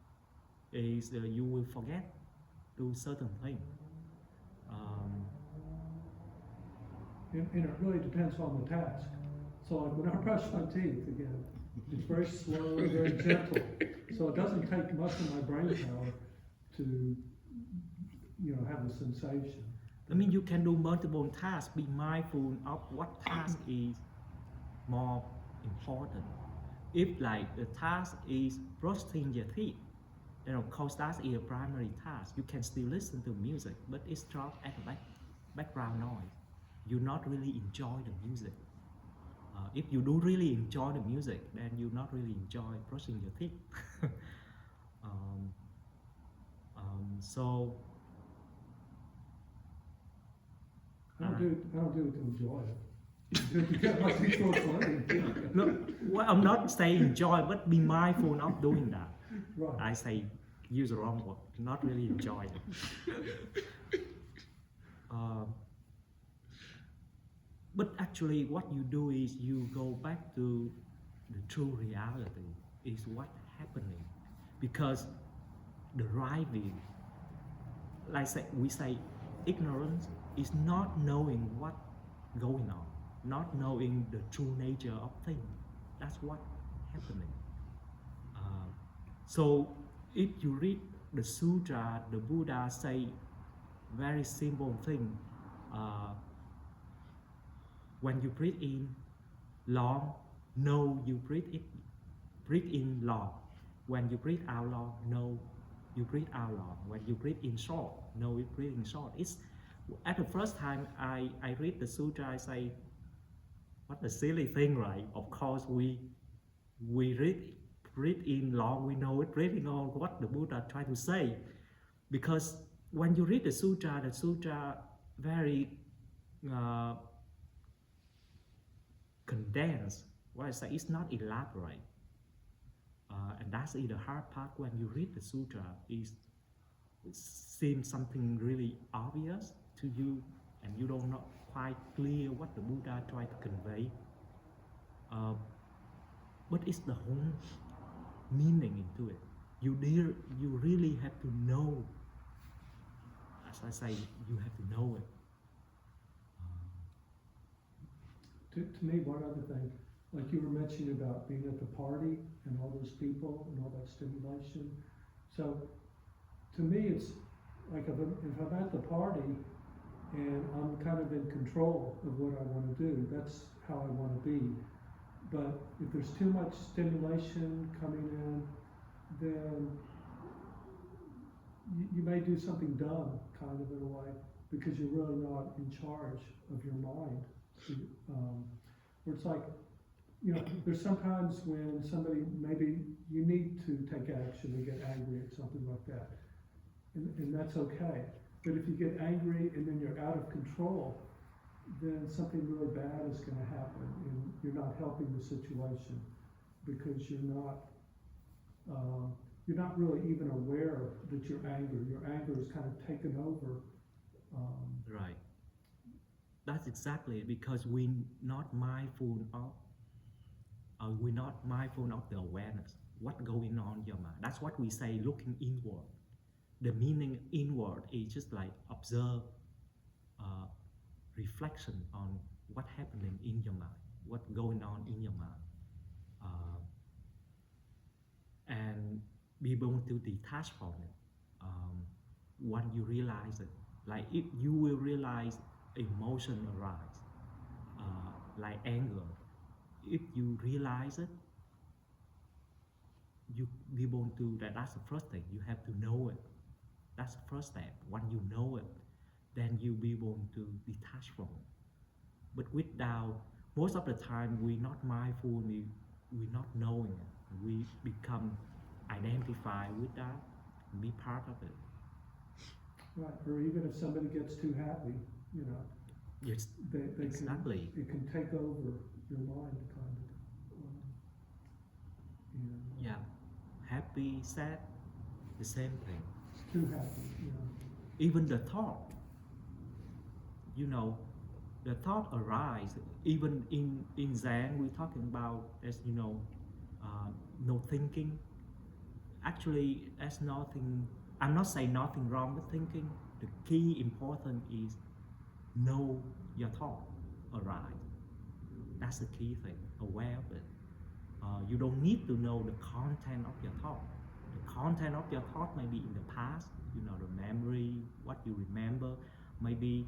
Is you will forget do certain thing. And it really depends on the task. So like when I brush my teeth again, it's very slow and very gentle. So it doesn't take much of my brain power to, have the sensation. I mean, you can do multiple tasks. Be mindful of what task is more important. If like the task is brushing your teeth, then of course that is a primary task. You can still listen to music, but it's dropped at the background noise. You not really enjoy the music. If you do really enjoy the music, then you not really enjoy brushing your teeth. So I don't do it to enjoy it. To get my teeth all clean. look, well, I'm not saying enjoy, but be mindful of doing that. Right. I say use the wrong word, not really enjoy it. But actually what you do is you go back to the true reality is what happening. Because the right view, like we say ignorance is not knowing what going on, not knowing the true nature of things. That's what happening. So if you read the Sutra, the Buddha say very simple thing. When you breathe in long, know you breathe in long. When you breathe out long, know you breathe out long. When you breathe in short, know you breathe in short. It's at the first time I read the Sutra, I say, what a silly thing, right? Of course we breathe in long, we know it breathing on what the Buddha tried to say. Because when you read the Sutra very condensed. What I say, it's not elaborate. And that's the hard part when you read the Sutra. It seems something really obvious to you and you don't know quite clear what the Buddha tried to convey. But it's the whole meaning into it. You really have to know. As I say, you have to know it. To me, one other thing, like you were mentioning about being at the party and all those people and all that stimulation. So to me, it's like if I'm at the party and I'm kind of in control of what I want to do, that's how I want to be. But if there's too much stimulation coming in, then you may do something dumb, kind of in a way, because you're really not in charge of your mind. Where it's like, there's sometimes when somebody, maybe you need to take action and get angry or something like that. And that's okay. But if you get angry and then you're out of control, then something really bad is going to happen and you're not helping the situation because you're not really even aware that you're angry. Your anger is kind of taken over. Right. That's exactly it, because we're not mindful of the awareness, what's going on in your mind. That's what we say looking inward. The meaning inward is just like observe, reflection on what's happening in your mind, what's going on in your mind. And be able to detach from it. When you realize it, like if you will realize emotion arise, like anger. If you realize it, you be able to, that's the first thing, you have to know it. That's the first step. When you know it, then you be able to detach from it. But without, most of the time we're not mindful, we're not knowing it. We become identify with that, be part of it. Right, or even if somebody gets too happy, you know, Yes, they exactly. can, it can take over your mind kind of. And, Yeah, happy, sad, the same thing. too happy, you know. Even the thought, you know, the thought arise. Even in Zen, we're talking about as you know, no thinking. Actually, there's nothing. I'm not saying nothing wrong with thinking. The key important is know your thought arise. That's the key thing. Aware of it. You don't need to know the content of your thought. The content of your thought may be in the past, you know, the memory, what you remember, maybe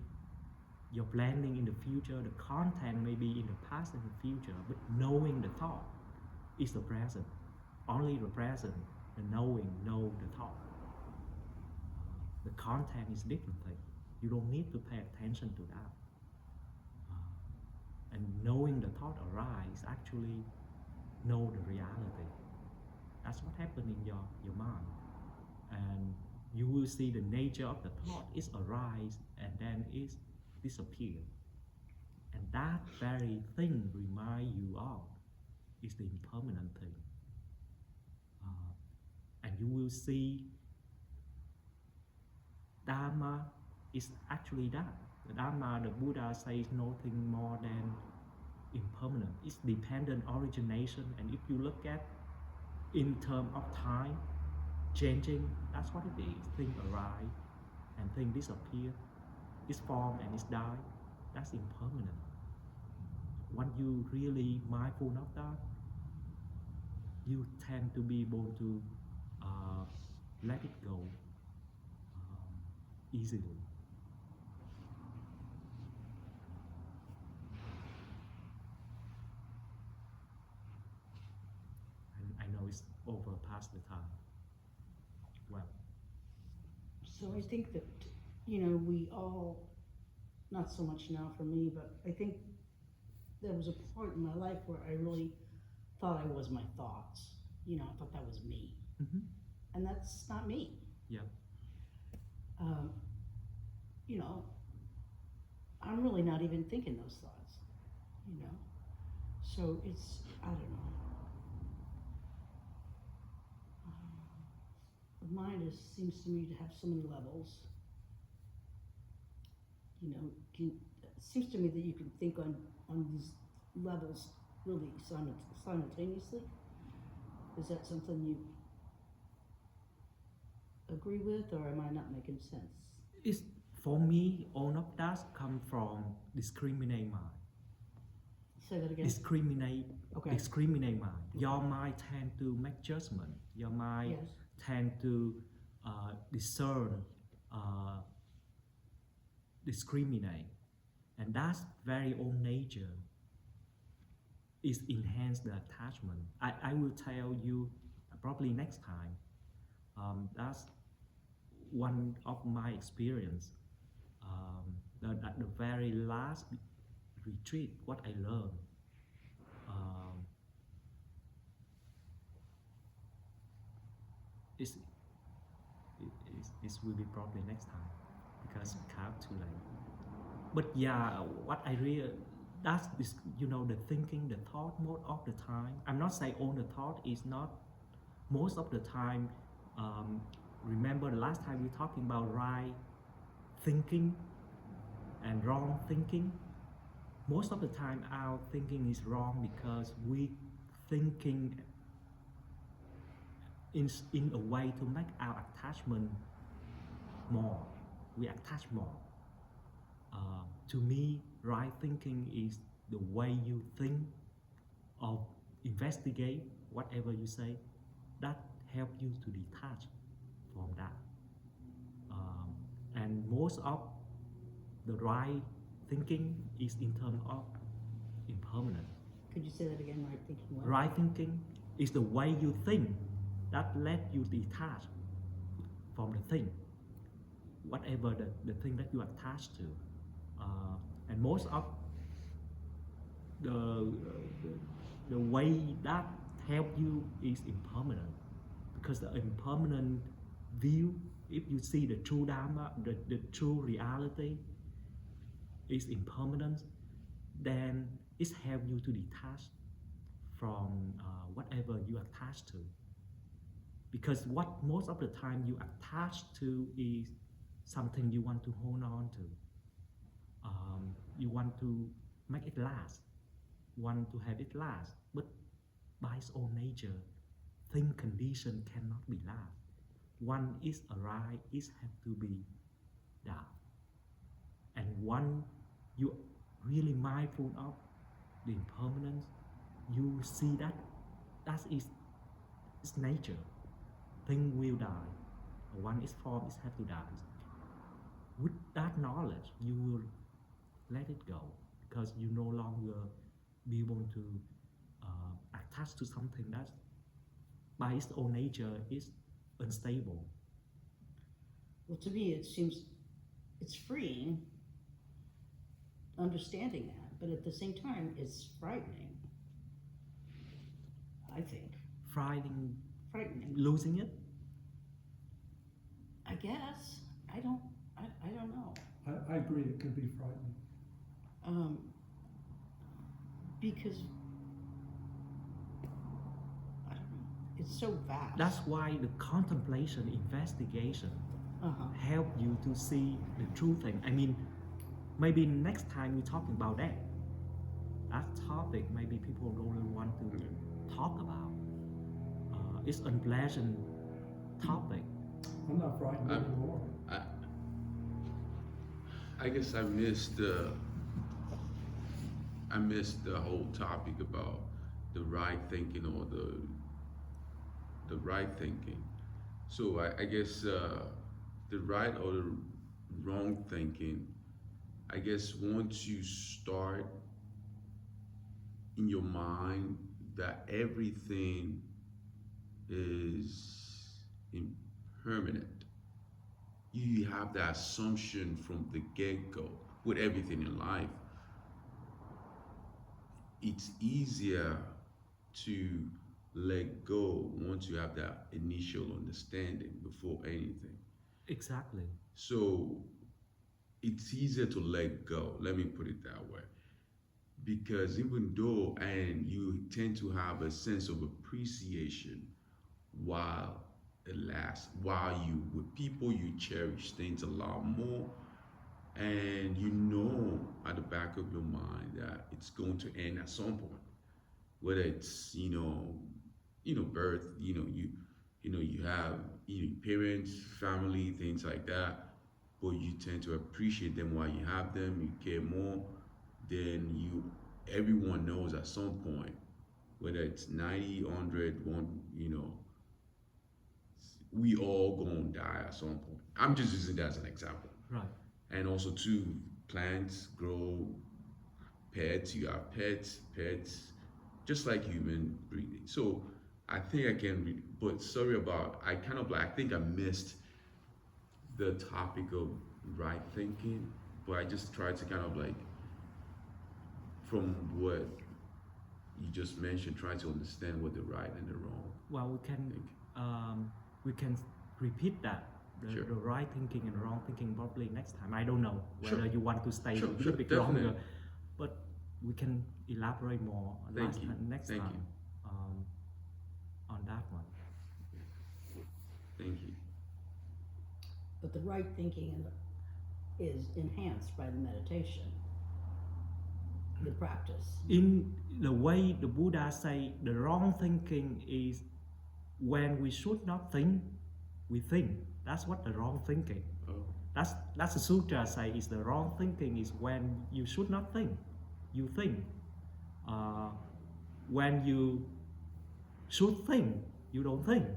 you're planning in the future, the content may be in the past and the future, but knowing the thought is the present. Only the present, the knowing, know the thought. The content is different thing. You don't need to pay attention to that. And knowing the thought arise actually know the reality. That's what happened in your mind. And you will see the nature of the thought is arise and then is disappear. And that very thing remind you of is the impermanent thing. And you will see Dharma is actually that. The Dharma, the Buddha says nothing more than impermanent. It's dependent origination, and if you look at in terms of time, changing, that's what it is. Things arise and things disappear. It's form and it's die. That's impermanent. When you really mindful of that, you tend to be able to let it go easily. And I know it's over past the time. Well, So I think that, you know, we all, not so much now for me, but I think there was a point in my life where I really thought I was my thoughts. You know, I thought that was me. And that's not me. yeah, You know, I'm really not even thinking those thoughts, you know? So it's, I don't know. The mind seems to me to have so many levels. You know, it seems to me that you can think on these levels really simultaneously. Is that something you agree with, or am I not making sense? it's for me. All of that come from discriminate mind. Say that again. Discriminate mind. Your mind tend to make judgment. Your mind Yes. tend to discern, discriminate, and that's very own nature. Is enhance the attachment. I will tell you probably next time. That's one of my experience. At the very last retreat, what I learned. It's, it will be probably next time because it's kind of too late. But yeah, what I really that's this, you know, the thinking, the thought most of the time. I'm not saying all the thought is not. Most of the time, remember the last time we talking about right thinking and wrong thinking. Most of the time, our thinking is wrong because we thinking in a way to make our attachment more. We attach more. To me, right thinking is the way you think or investigate whatever you say. That help you to detach from that. And most of the right thinking is in terms of impermanent. Could you say that again? Right thinking what? Right thinking is the way you think that let you detach from the thing, whatever the thing that you attach to. And most of the way that help you is impermanent, because the impermanent view, if you see the true Dharma, the true reality is impermanence, then it helps you to detach from whatever you attach to. Because what most of the time you attach to is something you want to hold on to. You want to make it last, want to have it last, but by its own nature, thing condition cannot be last. One is arise, it have to be down. And one you really mindful of the impermanence, you see that is its nature. Thing will die. One is formed, it have to die. With that knowledge, you will let it go because you no longer be able to attach to something that by its own nature is unstable. Well, to me, it seems it's freeing, understanding that, but at the same time, it's frightening. I think. Frightening, Frightening. losing it. I guess. I don't know. I agree, it can be frightening. Because I don't know. It's so vast. That's why the contemplation, investigation help you to see the true thing. I mean, maybe next time we're talking about that topic, maybe people don't really want to talk about. It's unpleasant topic. I'm not frightened anymore. I guess I missed the whole topic about the right thinking or the right thinking. So I guess the right or the wrong thinking, I guess once you start in your mind that everything is impermanent, you have that assumption from the get-go with everything in life. It's easier to let go once you have that initial understanding before anything. Exactly. So it's easier to let go, let me put it that way. Because even though, and you tend to have a sense of appreciation while it lasts, while you, with people you cherish things a lot more, and you know at the back of your mind that it's going to end at some point. Whether it's, birth, you have parents, family, things like that, but you tend to appreciate them while you have them, you care more, then everyone knows at some point, whether it's 90, 100, we all gonna die at some point. I'm just using that as an example. Right. And also too, plants grow, pets, you have pets, just like human breathing. So I think I can read, but sorry about, I think I missed the topic of right thinking, but I just tried to from what you just mentioned, try to understand what the right and the wrong. Well, we can repeat that. Sure. The right thinking and wrong thinking probably next time. I don't know whether Sure. you want to stay Sure, a sure, little bit definitely. longer, but we can elaborate more Thank you. next Thank time on that one. Thank you. But the right thinking is enhanced by the meditation, the practice. In the way the Buddha say, the wrong thinking is when we should not think, we think. That's what the wrong thinking. Oh. That's the Sutra say is the wrong thinking is when you should not think, you think. When you should think, you don't think.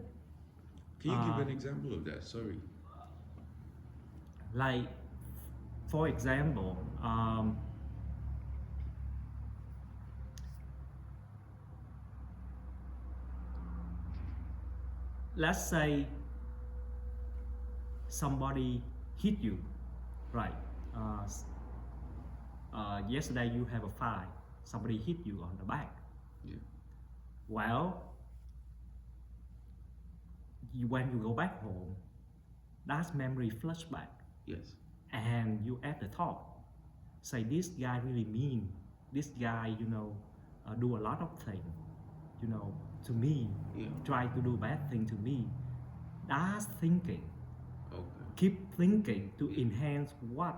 Can you give an example of that? Sorry. Like, for example, let's say somebody hit you, right? Yesterday you have a fight, somebody hit you on the back. Yeah. Well, when you go back home, that memory flashback, Yes. and you add the thought. Say, this guy really mean. This guy, do a lot of things, to me. Yeah. Try to do bad thing to me. That's thinking. Okay. Keep thinking to enhance what?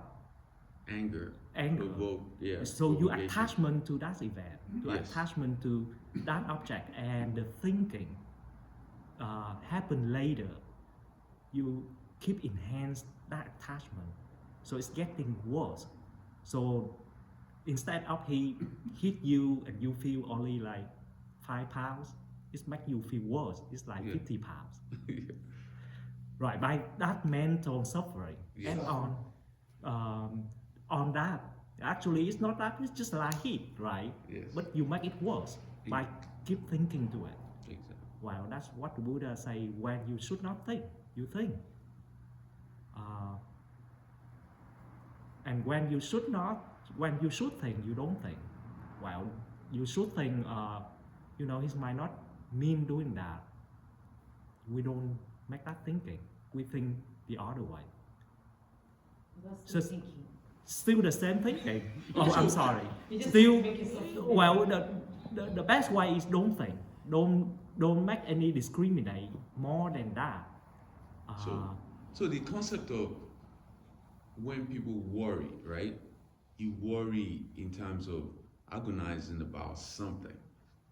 Anger. Anger. Provoke. Yeah. So you provocation. attachment to that event, Yes. attachment to that object, and the thinking happen later. You keep enhance that attachment, so it's getting worse. So instead of he hit you and you feel only like 5 pounds, it make you feel worse. It's like Yeah. 50 pounds. Yeah. Right, by that mental suffering. Yeah. And on that, actually it's not that, it's just like heat, right? Yes. But you make it worse by keep thinking to it. Exactly. Well, that's what the Buddha say, when you should not think, you think. And when you should think, you don't think. Well, you should think, he might not mean doing that. We don't make that thinking. We think the other way. That's So- the thinking. Still the same thinking. Oh, I'm sorry. You just Still, make yourself feel well, better. the best way is don't think. Don't make any discriminate more than that. So the concept of when people worry, right? You worry in terms of agonizing about something,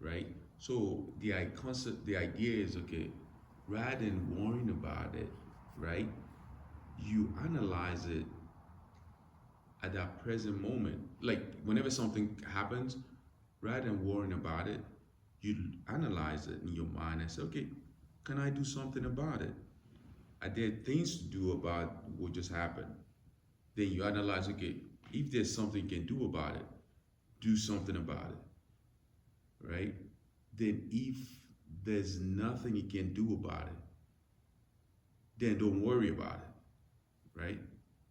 right? So the idea is, okay, rather than worrying about it, right? You analyze it at that present moment. Like whenever something happens, rather than worrying about it, you analyze it in your mind and say, okay, can I do something about it? Are there things to do about what just happened? Then you analyze, okay, if there's something you can do about it, do something about it, right? Then if there's nothing you can do about it, then don't worry about it, right?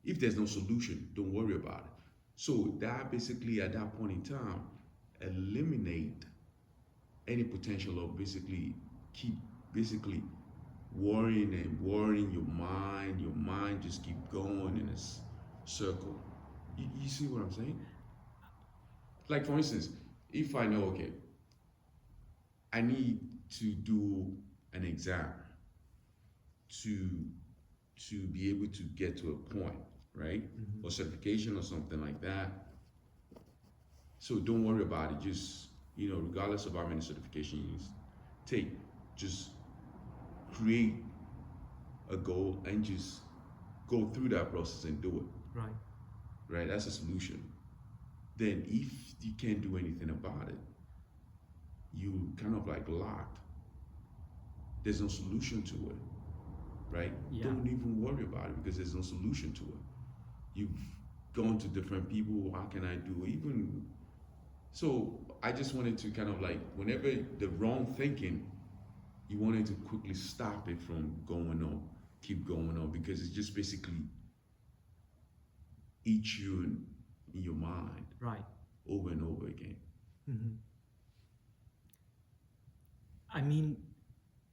If there's no solution, don't worry about it. So that basically at that point in time, eliminate any potential of keep worrying and worrying your mind just keep going in a circle. You see what I'm saying? Like for instance, if I know, okay, I need to do an exam to be able to get to a point, right? Or certification or something like that. So don't worry about it. Just, regardless of how many certifications you take, just create a goal and just go through that process and do it. Right. Right? That's a solution. Then if you can't do anything about it, you kind of like locked. There's no solution to it. Right? Yeah. Don't even worry about it because there's no solution to it. You've gone to different people, how can I do even? So I just wanted to kind of like, whenever the wrong thinking, you wanted to quickly stop it from going on, keep going on, because it's just basically eats you in your mind Right. over and over again. Mhm. I mean,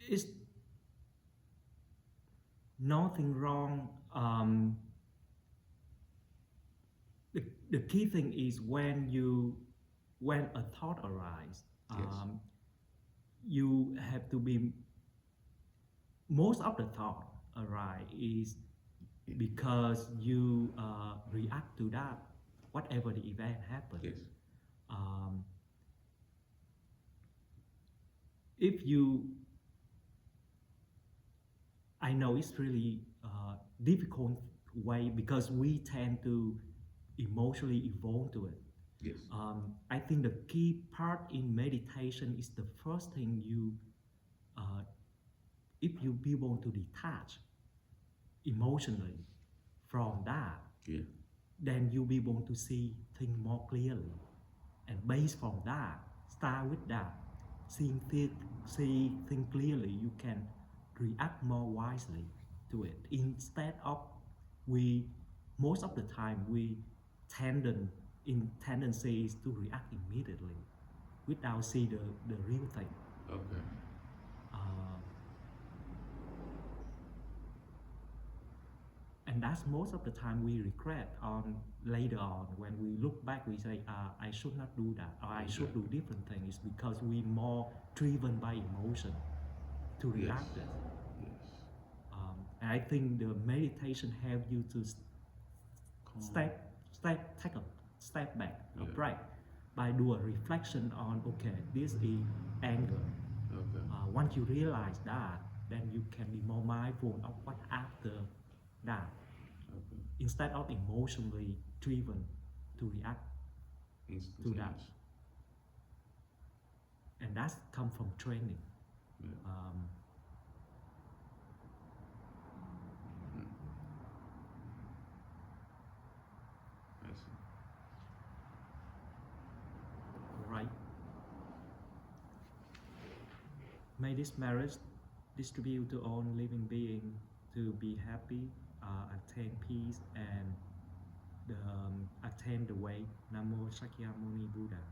it's nothing wrong. The key thing is when a thought arises, Yes. you have to be. Most of the thought arise is because you react to that, whatever the event happens. Yes. If you, I know it's really difficult way because we tend to emotionally evolve to it. Yes. I think the key part in meditation is the first thing if you be able to detach emotionally from that, Yeah. then you'll be able to see things more clearly. And based from that, start with that, see things clearly, you can react more wisely to it. Instead of most of the time we tendency is to react immediately without see the real thing. Okay. that's most of the time we regret on later on when we look back. We say, I should not do that, or I should do different things, because we more driven by emotion to react it. Yes. And I think the meditation help you to take a step back, a Yeah. break, by do a reflection on, okay, this is anger. Okay. Once you realize that, then you can be more mindful of what after that, Okay. instead of emotionally driven to react to that. Instantaneous. And that's come from training. Yeah. I see. Right. May this marriage distribute to all living beings to be happy, attain peace, and attain the way. Namo Shakyamuni Buddha.